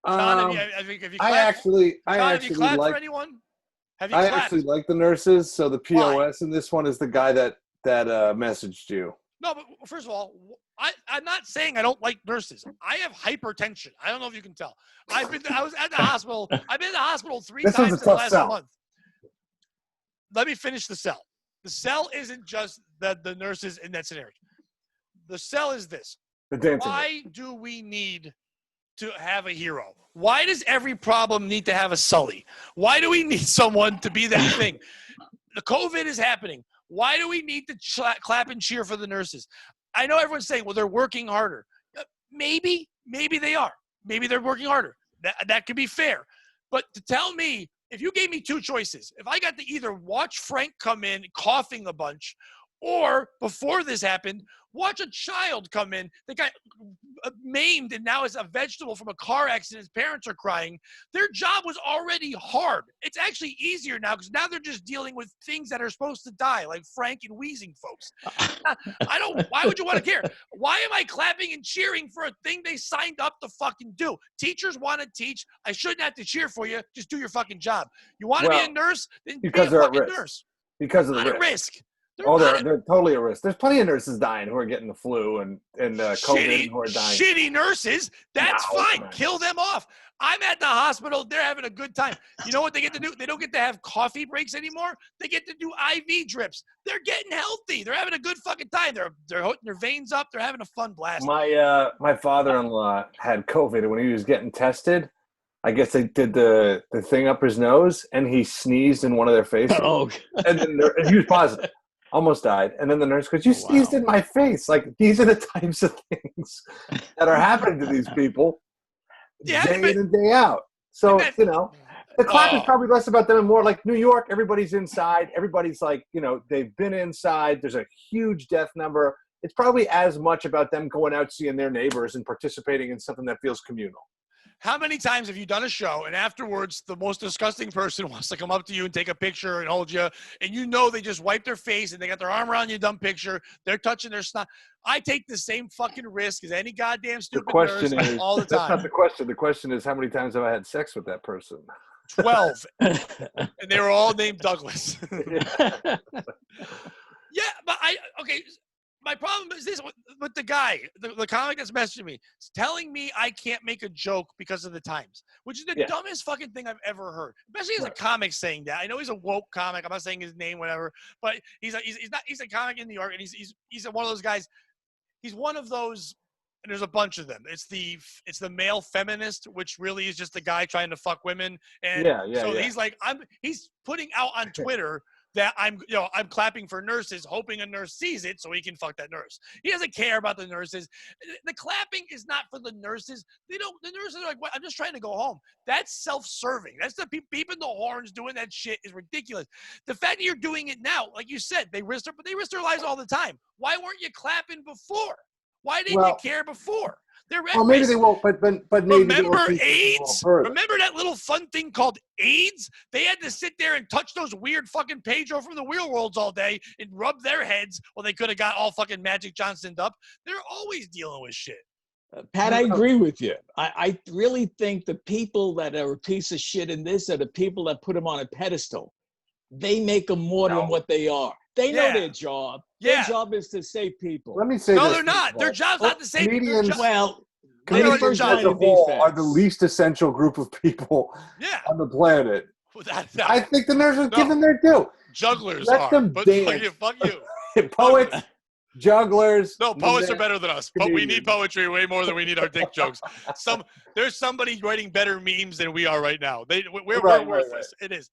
John, have you clapped? I actually have you clapped like for anyone? Have you clapped? I actually like the nurses. So the POS in this one is the guy that messaged you. No, but first of all, I'm not saying I don't like nurses. I have hypertension. I don't know if you can tell. I was at the hospital. I've been in the hospital 3 times in the last month. let me finish the sell. The sell isn't just the nurses in that scenario. The sell is this. The dancing. Why do we need to have a hero? Why does every problem need to have a Sully? Why do we need someone to be that thing? The COVID is happening. Why do we need to clap and cheer for the nurses? I know everyone's saying, well, they're working harder. Maybe they are. Maybe they're working harder. That could be fair. But to tell me, if you gave me two choices, if I got to either watch Frank come in coughing a bunch, or before this happened, watch a child come in that got maimed and now is a vegetable from a car accident. His parents are crying. Their job was already hard. It's actually easier now because now they're just dealing with things that are supposed to die, like Frank and wheezing folks. Why would you want to care? Why am I clapping and cheering for a thing they signed up to fucking do? Teachers want to teach. I shouldn't have to cheer for you. Just do your fucking job. You want to be a nurse? Then be a fucking nurse. Because of the risk. They're totally at risk. There's plenty of nurses dying who are getting the flu and COVID who are dying. Shitty nurses. That's fine. Man. Kill them off. I'm at the hospital. They're having a good time. You know what they get to do? They don't get to have coffee breaks anymore. They get to do IV drips. They're getting healthy. They're having a good fucking time. They're hooking their veins up. They're having a fun blast. My father-in-law had COVID, and when he was getting tested, I guess they did the thing up his nose, and he sneezed in one of their faces. Oh, and he was positive. Almost died. And then the nurse goes, you sneezed in my face. Like, these are the types of things that are happening to these people day in and day out. So, the clap is probably less about them and more like New York. Everybody's inside. Everybody's like, they've been inside. There's a huge death number. It's probably as much about them going out seeing their neighbors and participating in something that feels communal. How many times have you done a show and afterwards the most disgusting person wants to come up to you and take a picture and hold you, and they just wipe their face and they got their arm around your dumb picture, they're touching their snot. I take the same fucking risk as any goddamn stupid nurse all the time. That's not the question. The question is, how many times have I had sex with that person? 12. And they were all named Douglas. Yeah, but my problem is this with the guy, the comic that's messaging me, is telling me I can't make a joke because of the times, which is the dumbest fucking thing I've ever heard. Especially as a comic saying that. I know he's a woke comic. I'm not saying his name, whatever, but he's a comic in New York, and he's one of those guys. He's one of those, and there's a bunch of them. It's the male feminist, which really is just the guy trying to fuck women. And he's like, he's putting out on Twitter that I'm clapping for nurses, hoping a nurse sees it so he can fuck that nurse. He doesn't care about the nurses. The clapping is not for the nurses. The nurses are like, what? I'm just trying to go home. That's self-serving. That's the beeping the horns, doing that shit is ridiculous. The fact that you're doing it now, like you said, they risk their lives all the time. Why weren't you clapping before? Why didn't you care before? Maybe they won't, but maybe remember AIDS? Remember that little fun thing called AIDS? They had to sit there and touch those weird fucking Pedro from the Real Worlds all day and rub their heads while they could have got all fucking Magic Johnson'd up. They're always dealing with shit. Pat, I agree with you. I really think the people that are a piece of shit in this are the people that put them on a pedestal. They make them more than what they are. They know their job. Their job is to save people. Let me say no, they're not. Their job's not to save people. Comedians as a whole are the least essential group of people on the planet. I think the nurses are giving their due. Jugglers Let them dance. Fuck you. Poets, jugglers. No, poets are better than us. But we need poetry way more than we need our dick jokes. There's somebody writing better memes than we are right now. We're worthless. Right. It is.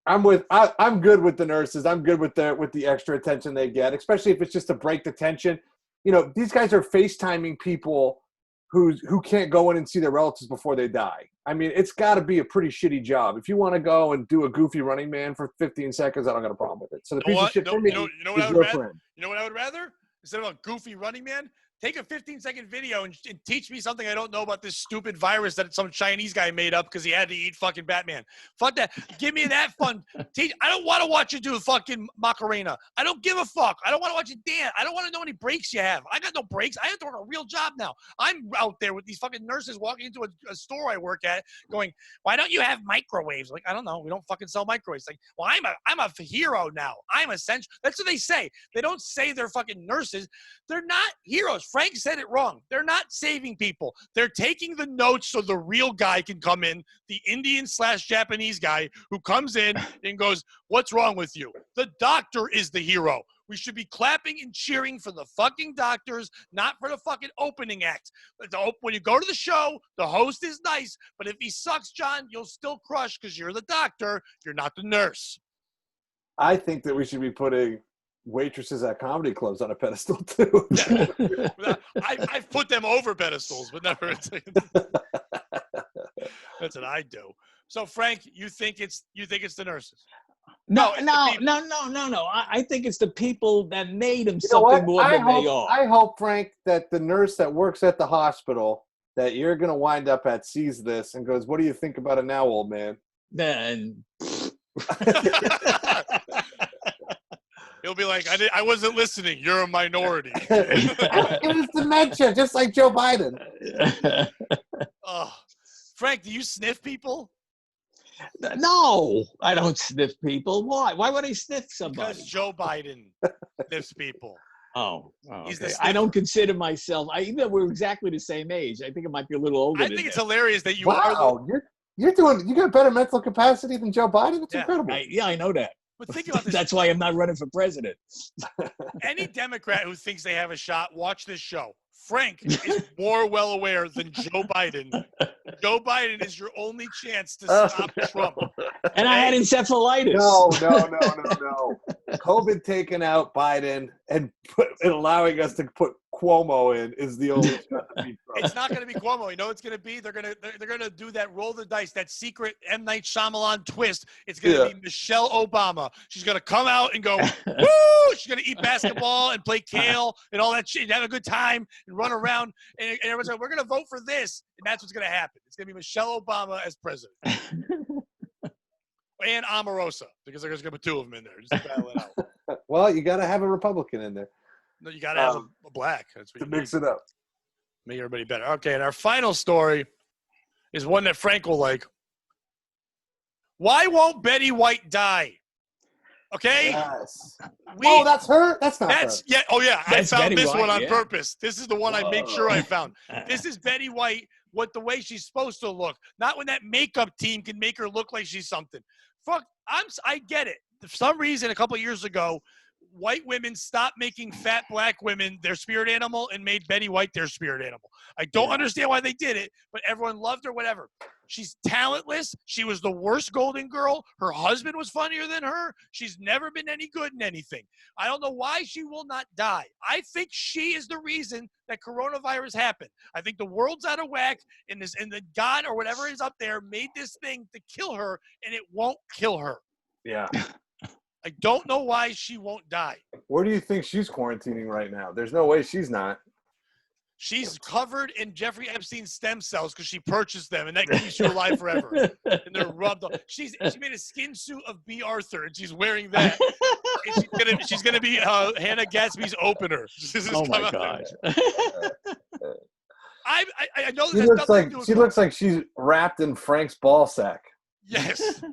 I'm good with the nurses. I'm good with the extra attention they get, especially if it's just to break the tension. These guys are FaceTiming people who can't go in and see their relatives before they die. I mean, it's got to be a pretty shitty job. If you want to go and do a goofy Running Man for 15 seconds, I don't got a problem with it. So the piece of shit for me is your friend. You know what I would rather? Instead of a goofy Running Man, take a 15-second video and teach me something I don't know about this stupid virus that some Chinese guy made up because he had to eat fucking Batman. Fuck that. Give me that fun. I don't want to watch you do fucking Macarena. I don't give a fuck. I don't want to watch you dance. I don't want to know any breaks you have. I got no breaks. I have to work a real job now. I'm out there with these fucking nurses walking into a store I work at going, why don't you have microwaves? Like, I don't know. We don't fucking sell microwaves. Like, well, I'm a hero now. I'm essential. That's what they say. They don't say they're fucking nurses. They're not heroes. Frank said it wrong. They're not saving people. They're taking the notes so the real guy can come in, the Indian/Japanese guy who comes in and goes, what's wrong with you? The doctor is the hero. We should be clapping and cheering for the fucking doctors, not for the fucking opening act. When you go to the show, the host is nice, but if he sucks, John, you'll still crush because you're the doctor. You're not the nurse. I think that we should be putting waitresses at comedy clubs on a pedestal too. Yeah. I've put them over pedestals, but never. That's what I do. So, Frank, you think it's the nurses? No. it's the people. No. I think it's the people that made them You know something what? more than they are. I hope, Frank, that the nurse that works at the hospital that you're going to wind up at sees this and goes, what do you think about it now, old man? Then He'll be like, I wasn't listening. You're a minority. It was dementia, just like Joe Biden. Frank, do you sniff people? no, I don't sniff people. Why? Why would I sniff somebody? Because Joe Biden sniffs people. Okay. He's the I don't consider myself. Even though we're exactly the same age, I think it might be a little older. I think it's hilarious that you are. Wow, you got better mental capacity than Joe Biden. That's incredible. I know that. But think about this. That's why I'm not running for president. Any Democrat who thinks they have a shot, watch this show. Frank is more well aware than Joe Biden. Joe Biden is your only chance to stop Trump. And I had encephalitis. No. COVID taking out Biden and allowing us to put Cuomo in is the only shot to beat Trump. It's not going to be Cuomo. You know it's going to be? They're going to do that roll the dice, that secret M. Night Shyamalan twist. It's going to be Michelle Obama. She's going to come out and go, woo! She's going to eat basketball and play kale and all that shit and have a good time and run around. And everyone's like, we're going to vote for this. And that's what's going to happen. It's going to be Michelle Obama as president. And Omarosa, because there's going to be two of them in there. Just to battle it out. Well, you got to have a Republican in there. No, you got to have a black. That's what to mix it up. Make everybody better. Okay, and our final story is one that Frank will like. Why won't Betty White die? Okay? Yes. That's her? That's not her. Yeah. Oh, yeah. That's I found Betty this White, one on yeah. purpose. This is the one I made sure I found. This is Betty White, the way she's supposed to look. Not when that makeup team can make her look like she's something. I get it. For some reason, a couple of years ago, white women stopped making fat black women their spirit animal and made Betty White their spirit animal. I don't understand why they did it, but everyone loved her, whatever. She's talentless. She was the worst Golden Girl. Her husband was funnier than her. She's never been any good in anything. I don't know why she will not die. I think she is the reason that coronavirus happened. I think the world's out of whack, and the God or whatever is up there made this thing to kill her, and it won't kill her. Yeah. I don't know why she won't die. Where do you think she's quarantining right now? There's no way she's not. She's covered in Jeffrey Epstein's stem cells because she purchased them, and that keeps you alive forever. And they're rubbed on. She made a skin suit of B. Arthur, and she's wearing that. And she's gonna be Hannah Gatsby's opener. Oh my God! I know she looks like she's wrapped in Frank's ball sack. Yes.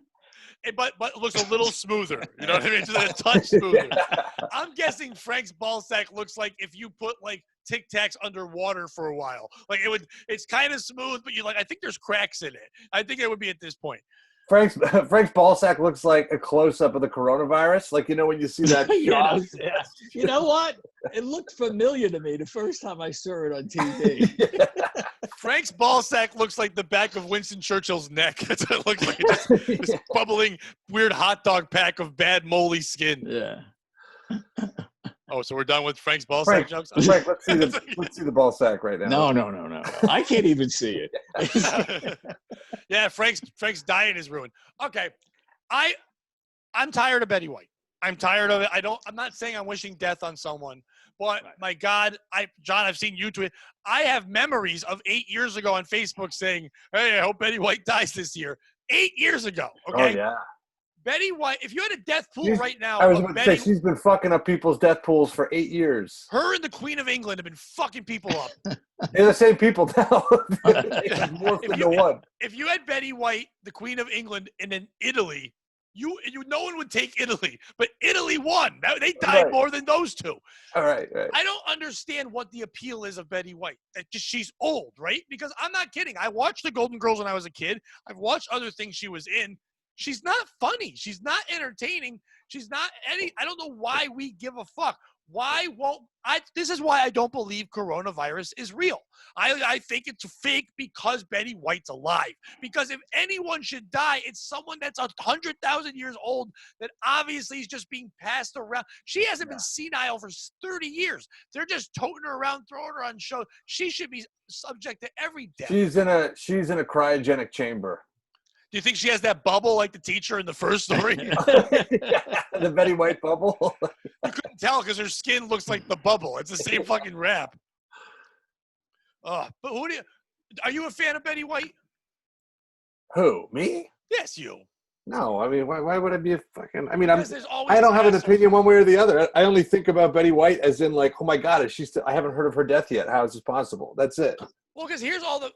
But it looks a little smoother. You know what I mean? Just a touch smoother. Yeah. I'm guessing Frank's ball sack looks like if you put like Tic Tacs underwater for a while. Like it's kind of smooth, but I think there's cracks in it. I think it would be at this point. Frank's ball sack looks like a close-up of the coronavirus. Like, when you see that shot. You know what? It looked familiar to me the first time I saw it on TV. Frank's ball sack looks like the back of Winston Churchill's neck. That's what it looks like. Just this bubbling, weird hot dog pack of bad, moldy skin. Yeah. Oh, so we're done with Frank's ball sack jokes? Frank, let's see the ball sack right now. No. I can't even see it. Yeah, Frank's diet is ruined. Okay. I'm tired of Betty White. I'm tired of it. I'm not saying I'm wishing death on someone, but my God, John, I've seen you tweet. I have memories of 8 years ago on Facebook saying, hey, I hope Betty White dies this year. 8 years ago. Okay. Oh, yeah. Betty White, if you had a death pool right now, I was about to say, she's been fucking up people's death pools for 8 years. Her and the Queen of England have been fucking people up. They're the same people now. Morphed into one. If you had Betty White, the Queen of England, and then Italy, no one would take Italy, but Italy won. They died more than those two. All right. I don't understand what the appeal is of Betty White. That just she's old, right? Because I'm not kidding. I watched the Golden Girls when I was a kid. I've watched other things she was in. She's not funny. She's not entertaining. She's not any. I don't know why we give a fuck. Why won't I? This is why I don't believe coronavirus is real. I think it's fake because Betty White's alive. Because if anyone should die, it's someone that's 100,000 years old that obviously is just being passed around. She hasn't been senile for 30 years. They're just toting her around, throwing her on show. She should be subject to every death. She's in a cryogenic chamber. Do you think she has that bubble like the teacher in the first story? The Betty White bubble. You couldn't tell because her skin looks like the bubble. It's the same fucking wrap. But are you a fan of Betty White? Who, me? Yes, you. No, I mean, why would I be a fucking? I mean, I don't have an opinion one way or the other. I only think about Betty White as in like, oh my God, I haven't heard of her death yet. How is this possible? That's it. Well, because here's all the.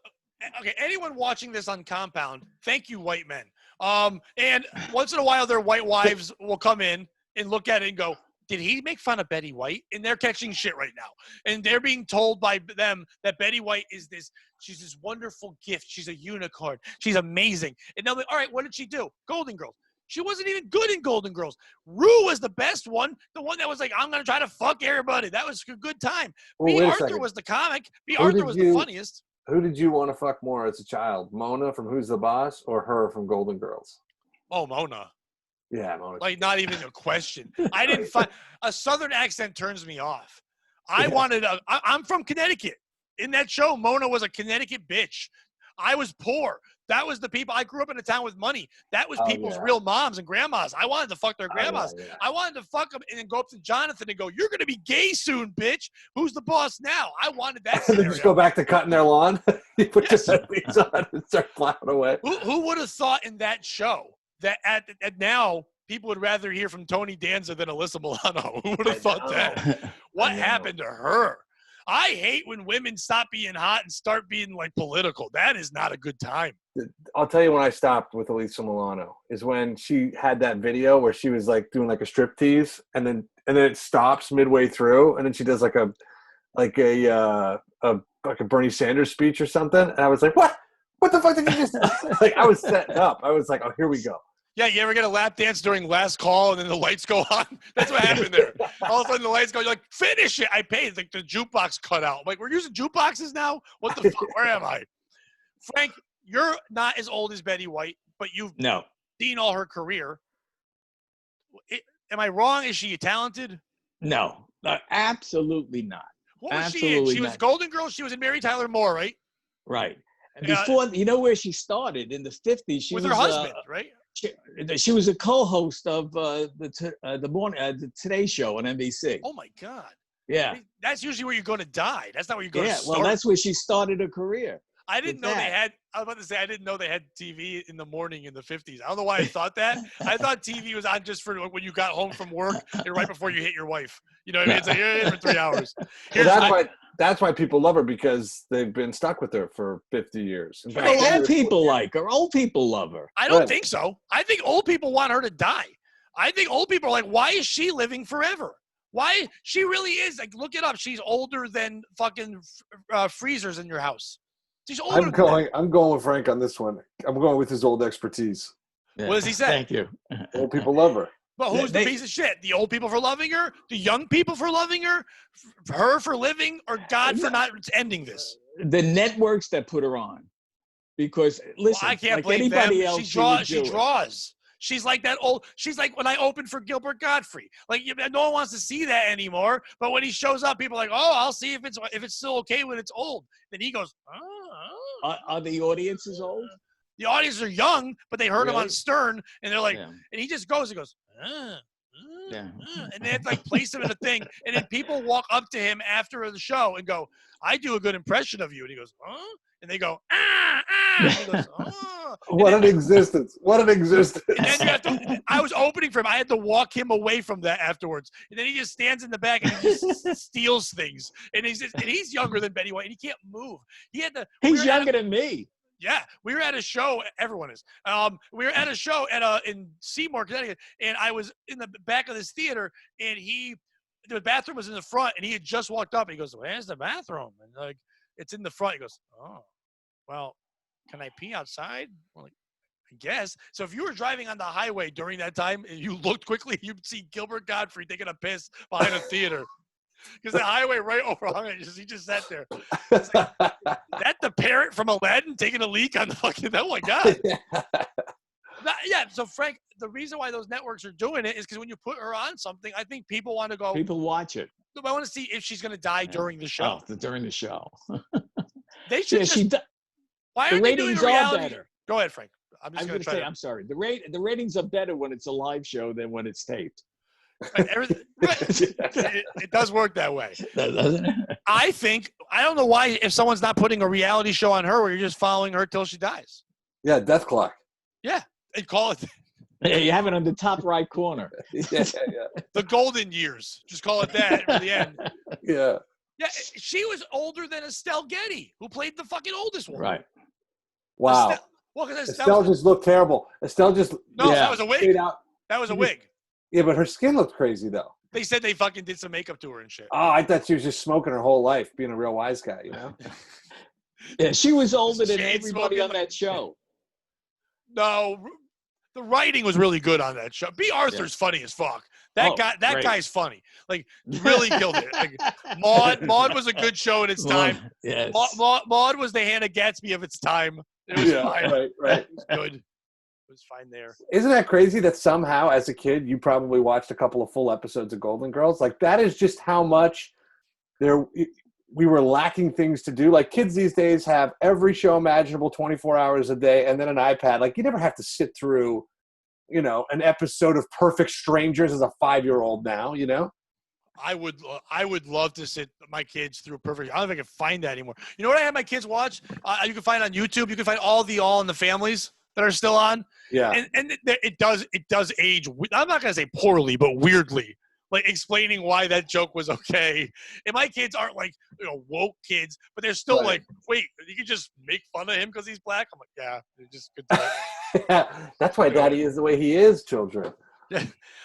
Okay, anyone watching this on Compound, thank you, white men. And once in a while, their white wives will come in and look at it and go, did he make fun of Betty White? And they're catching shit right now. And they're being told by them that Betty White is she's this wonderful gift. She's a unicorn. She's amazing. And they'll be, all right, what did she do? Golden Girls. She wasn't even good in Golden Girls. Rue was the best one. The one that was like, I'm going to try to fuck everybody. That was a good time. Well, B. Arthur was the comic. B. Arthur was the funniest. Who did you want to fuck more as a child? Mona from Who's the Boss or her from Golden Girls? Oh, Mona. Yeah, Mona. Like, not even a question. I didn't find a Southern accent turns me off. I'm from Connecticut. In that show, Mona was a Connecticut bitch. I was poor. That was the people. I grew up in a town with money. That was people's real moms and grandmas. I wanted to fuck their grandmas. I wanted to fuck them and then go up to Jonathan and go, you're going to be gay soon, bitch. Who's the boss now? I wanted that scenario. Just go back to cutting their lawn. You put your headpiece on and start plowing away. Who would have thought in that show that at now people would rather hear from Tony Danza than Alyssa Milano? Who would have thought that? What happened to her? I hate when women stop being hot and start being like political. That is not a good time. I'll tell you when I stopped with Alyssa Milano is when she had that video where she was like doing like a striptease and then it stops midway through and then she does like a Bernie Sanders speech or something. And I was like, what? What the fuck did you just like? I was setting up. I was like, oh, here we go. Yeah, you ever get a lap dance during last call and then the lights go on? That's what happened there. All of a sudden the lights go, you're like, finish it. I paid. Like the jukebox cut out. I'm like, we're using jukeboxes now? What the fuck? Where am I? Frank, you're not as old as Betty White, but you've seen all her career. Am I wrong? Is she talented? No, absolutely not. What was she in? She was Golden Girls. She was in Mary Tyler Moore, right? Right. And before, you know where she started? In the 50s. She with was her husband, right? She was a co-host of the Today Show on NBC. Oh my God! Yeah, that's usually where you're going to die. That's not where you're going to start. Well, that's where she started her career. I didn't know they had. I was about to say I didn't know they had TV in the morning in the 50s. I don't know why I thought that. I thought TV was on just for when you got home from work and right before you hit your wife. You know what I mean? It's like here for 3 hours. That's why people love her because they've been stuck with her for 50 years. Well, old people like her. Old people love her. I don't think so. I think old people want her to die. I think old people are like, why is she living forever? Why? She really is. Like, look it up. She's older than fucking freezers in your house. She's older. I'm going with Frank on this one. I'm going with his old expertise. Yeah. What does he say? Thank you. Old people love her. But who's the piece of shit? The old people for loving her? The young people for loving her? Her for living? Or God for not ending this? The networks that put her on. Because, listen, well, I can't like blame anybody them. else, she draws. She's like that old. She's like when I opened for Gilbert Gottfried. Like no one wants to see that anymore. But when he shows up, people are like, "Oh, I'll see if it's still okay when it's old." Then he goes, "Oh." Are the audiences old? The audiences are young, but they heard him on Stern, and they're like, and he just goes and goes, and they have to like place him in a thing, and then people walk up to him after the show and go, "I do a good impression of you," and he goes, "Huh?" And they go, and he goes, "Oh." What an existence. What an existence. And then you have to, I was opening for him. I had to walk him away from that afterwards. And then he just stands in the back and he just steals things. And he's younger than Betty White and he can't move. He's younger than me. Yeah, we were at a show. Everyone is. We were at a show in Seymour, Connecticut, and I was in the back of this theater, and the bathroom was in the front, and he had just walked up. And he goes, "Where's the bathroom?" And like, it's in the front. He goes, "Oh, well, can I pee outside?" Well, like, I guess. So if you were driving on the highway during that time and you looked quickly, you'd see Gilbert Godfrey taking a piss behind a theater. Because the highway right overhung it. He just sat there. It's like, that the parrot from Aladdin taking a leak on the fucking, oh my God. Yeah, so Frank, the reason why those networks are doing it is because when you put her on something, I think people want to go. People watch it. I want to see if she's going to die during the show. Oh, during the show. They should why aren't they doing a reality? Go ahead, Frank. I'm going to say, I'm sorry. The ratings are better when it's a live show than when it's taped. Right, it does work that way. Doesn't it? I don't know why if someone's not putting a reality show on her where you're just following her till she dies. Yeah, Death Clock. Yeah, and call it. Yeah, you have it on the top right corner. Yeah. The golden years. Just call it that for the end. Yeah. Yeah, she was older than Estelle Getty, who played the fucking oldest one. Right. Wow. Estelle just looked terrible. Estelle just that was a wig. Out. That was a wig. Yeah, but her skin looked crazy though. They said they fucking did some makeup to her and shit. Oh, I thought she was just smoking her whole life, being a real wise guy, you know? Yeah, she was older than everybody on that show. No, the writing was really good on that show. B. Arthur's funny as fuck. That guy's funny. Like, really killed it. Like, Maude was a good show at its time. Yes. Maude was the Hannah Gatsby of its time. It was fine. Right. It was good. It was fine there. Isn't that crazy that somehow, as a kid, you probably watched a couple of full episodes of Golden Girls? Like, that is just how much we were lacking things to do. Like, kids these days have every show imaginable 24 hours a day and then an iPad. Like, you never have to sit through, an episode of Perfect Strangers as a 5-year-old now, I would love to sit my kids through Perfect. I don't know if I can find that anymore. You know what I have my kids watch? You can find on YouTube. You can find All in the Families that are still on. Yeah. And it does age. I'm not going to say poorly, but weirdly. Like, explaining why that joke was okay. And my kids aren't like, woke kids, but they're still like, wait, you can just make fun of him because he's black? I'm like, yeah, you just could do it. Yeah, that's why Daddy is the way he is, children. Yeah.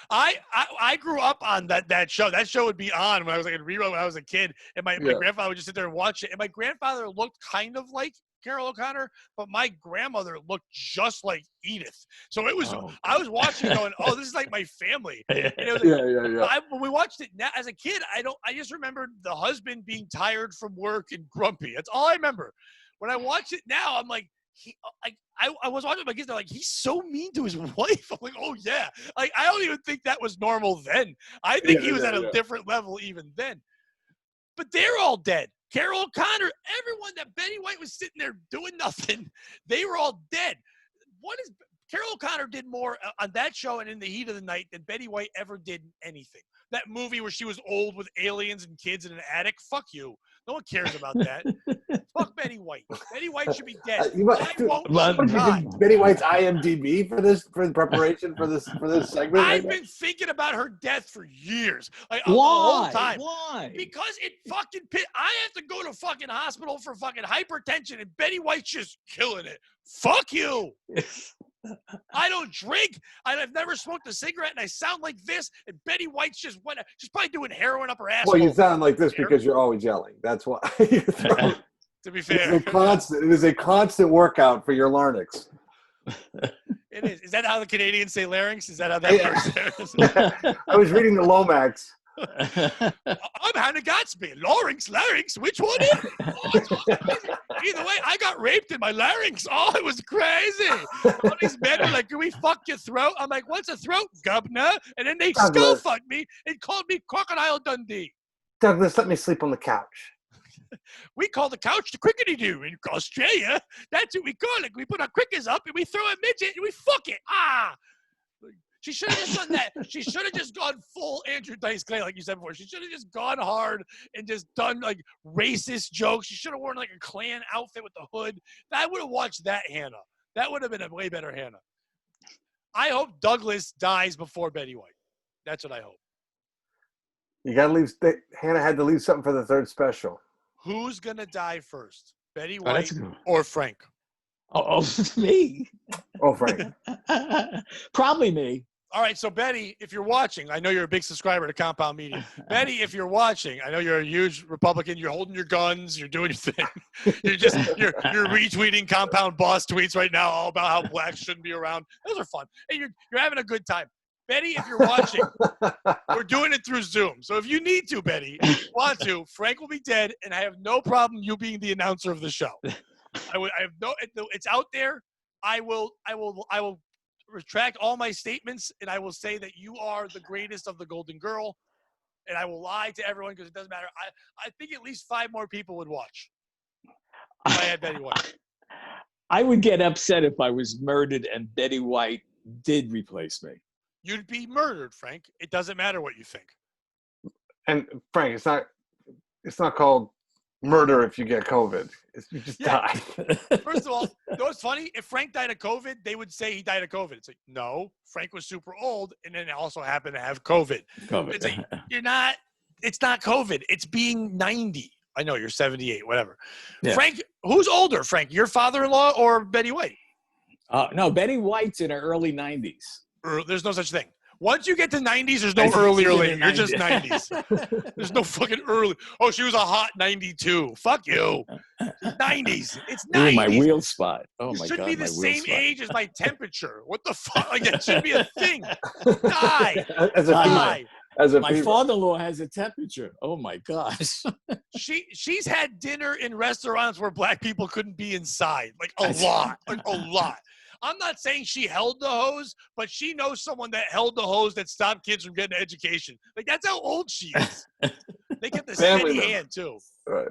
I grew up on that show. That show would be on when I was like in rerun when I was a kid, and my grandfather would just sit there and watch it. And my grandfather looked kind of like Carol O'Connor, but my grandmother looked just like Edith. So it was. I was watching, going, "Oh, this is like my family." And it was when we watched it now as a kid, I just remembered the husband being tired from work and grumpy. That's all I remember. When I watch it now, I'm like, I was watching my kids. They're like, he's so mean to his wife. I'm like, oh yeah. Like, I don't even think that was normal then. I think he was at a different level even then. But they're all dead. Carol O'Connor, everyone that Betty White was sitting there doing nothing, they were all dead. Carol O'Connor did more on that show and In the Heat of the Night than Betty White ever did in anything. That movie where she was old with aliens and kids in an attic. Fuck you. No one cares about that. Fuck Betty White. Betty White should be dead. Betty White's IMDb for the preparation for this segment. I've been thinking about her death for years. Like, why? The whole time. Why? Because it fucking I have to go to fucking hospital for fucking hypertension, and Betty White's just killing it. Fuck you. I don't drink. I've never smoked a cigarette, and I sound like this. And Betty White's she's probably doing heroin up her ass. Well, you sound like this because you're always yelling. That's why. To be fair, it is a constant workout for your larynx. It is. Is that how the Canadians say larynx? Is that how that works? I was reading the Lomax. I'm Hannah Gatsby. Larynx, which one is it? Either way, I got raped in my larynx. Oh, it was crazy. All these men were like, can we fuck your throat? I'm like, what's a throat, governor? And then they skull fucked me and called me Crocodile Dundee. Douglas, let me sleep on the couch. We call the couch the crickety do in Australia. That's what we call it. We put our crickets up and we throw a midget and we fuck it. She should have just done that. She should have just gone full Andrew Dice Clay, like you said before. She should have just gone hard and just done like racist jokes. She should have worn like a Klan outfit with the hood. I would have watched that Hannah. That would have been a way better Hannah. I hope Douglas dies before Betty White. That's what I hope. You got to leave. Hannah had to leave something for the third special. Who's going to die first? Betty White or Frank? Me. Oh, Frank. Probably me. All right, so Betty, if you're watching, I know you're a big subscriber to Compound Media. Betty, if you're watching, I know you're a huge Republican. You're holding your guns. You're doing your thing. you're retweeting Compound Boss tweets right now, all about how blacks shouldn't be around. Those are fun. Hey, you're having a good time. Betty, if you're watching, we're doing it through Zoom. So if you need to, Betty, if you want to, Frank will be dead, and I have no problem you being the announcer of the show. I have no. It's out there. I will retract all my statements, and I will say that you are the greatest of the Golden Girl, and I will lie to everyone because it doesn't matter. I think at least 5 more people would watch if I had Betty White. I would get upset if I was murdered and Betty White did replace me. You'd be murdered, Frank. It doesn't matter what you think. And Frank, it's not called murder if you get COVID. You just die. First of all, you know what's funny? If Frank died of COVID, they would say he died of COVID. It's like, no, Frank was super old and then also happened to have COVID. It's like, it's not COVID. It's being 90. I know you're 78, whatever. Yeah. Frank, who's older, Frank? Your father-in-law or Betty White? No, Betty White's in her early 90s. There's no such thing. Once you get to 90s, there's no early or late. You're just 90s. There's no fucking early. Oh, she was a hot 92. Fuck you. 90s. It's 90s. Ooh, my wheel spot. Oh, my God. You should be the same age as my temperature. What the fuck? Like, that should be a thing. Die. Die. My father-in-law has a temperature. Oh, my gosh. She's had dinner in restaurants where black people couldn't be inside. Like, a lot. Like, a lot. I'm not saying she held the hose, but she knows someone that held the hose that stopped kids from getting an education. Like, that's how old she is. They get the steady hand, too. Right.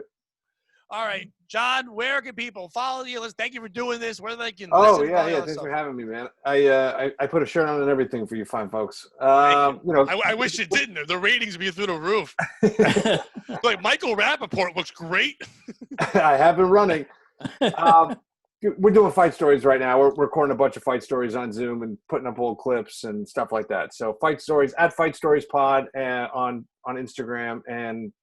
All right. John, where can people follow you? Thank you for doing this. Where they can listen. Thanks for having me, man. I put a shirt on and everything for you fine folks. I wish it didn't. The ratings would be through the roof. Like, Michael Rappaport looks great. I have been running. We're doing fight stories right now. We're recording a bunch of fight stories on Zoom and putting up old clips and stuff like that. So fight stories at Fight Stories Pod on Instagram and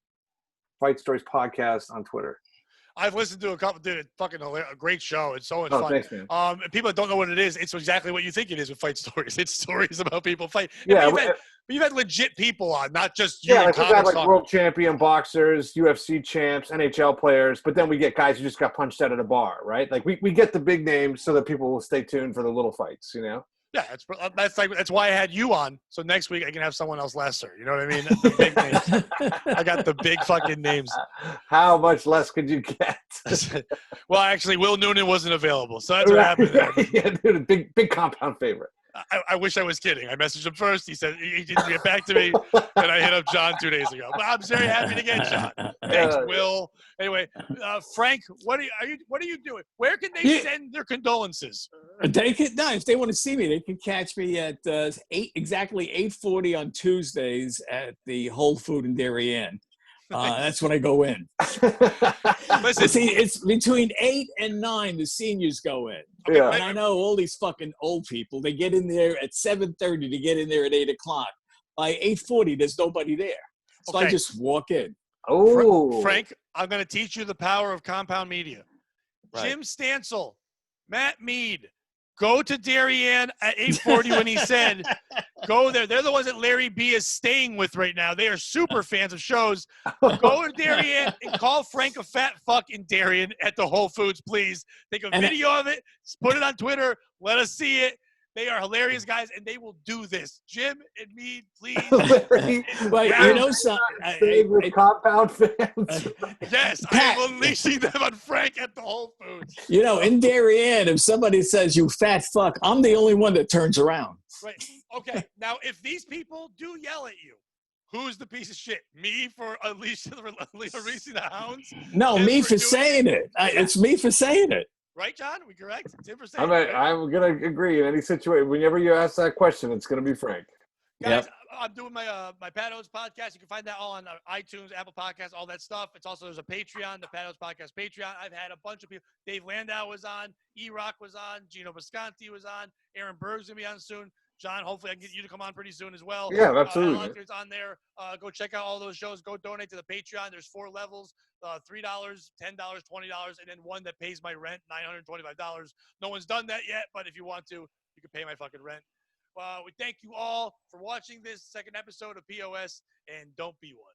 Fight Stories Podcast on Twitter. I've listened to a couple. Dude, it's fucking a great show. It's so much fun. Thanks, man. And people that don't know what it is, it's exactly what you think it is with Fight Stories. It's stories about people fighting. Yeah, you've had legit people on, not just you. Yeah, we've got like world champion boxers, UFC champs, NHL players, but then we get guys who just got punched out at a bar, right? Like we get the big names so that people will stay tuned for the little fights, you know? Yeah, that's why I had you on. So next week I can have someone else lesser. You know what I mean? The big names. I got the big fucking names. How much less could you get? Well, actually, Will Noonan wasn't available, so that's what happened there. Yeah, dude, big compound favorite. I wish I was kidding. I messaged him first. He said he didn't get back to me, and I hit up John 2 days ago. But I'm very happy to get John. Thanks, Will. Anyway, Frank, what are you doing? Where can they send their condolences? They can if they want to see me, they can catch me at exactly 8:40 on Tuesdays at the Whole Food in Darien. That's when I go in. Listen, see, it's between 8 and 9 the seniors go in. Yeah. And I know all these fucking old people, they get in there at 7:30 to get in there at 8 o'clock. By 8:40, there's nobody there. So I just walk in. Oh, Frank, I'm going to teach you the power of compound media. Right. Jim Stansel, Matt Mead, go to Darien at 8:40 when he said, go there. They're the ones that Larry B is staying with right now. They are super fans of shows. Go to Darien and call Frank a fat fuck in Darien at the Whole Foods, please. Take a video of it, put it on Twitter, let us see it. They are hilarious guys, and they will do this. Jim and me, please. Larry, you know something. With compound fans. Yes, I am unleashing them on Frank at the Whole Foods. You know, in Darien, if somebody says, you fat fuck, I'm the only one that turns around. Right. Okay. Now, if these people do yell at you, who's the piece of shit? Me for releasing the hounds? No, me for saying it. It's me for saying it. Right, John? Are we correct? Tim for saying I'm going to agree in any situation. Whenever you ask that question, it's going to be Frank. Guys, I'm doing my Pat O's podcast. You can find that all on iTunes, Apple Podcasts, all that stuff. It's also, there's a Patreon, the Pat O's Podcast Patreon. I've had a bunch of people. Dave Landau was on. E-Rock was on. Gino Visconti was on. Aaron Berg's going to be on soon. John, hopefully I can get you to come on pretty soon as well. Yeah, absolutely. It's on there. Go check out all those shows. Go donate to the Patreon. There's 4 levels, $3, $10, $20, and then one that pays my rent, $925. No one's done that yet, but if you want to, you can pay my fucking rent. We thank you all for watching this second episode of POS, and don't be one.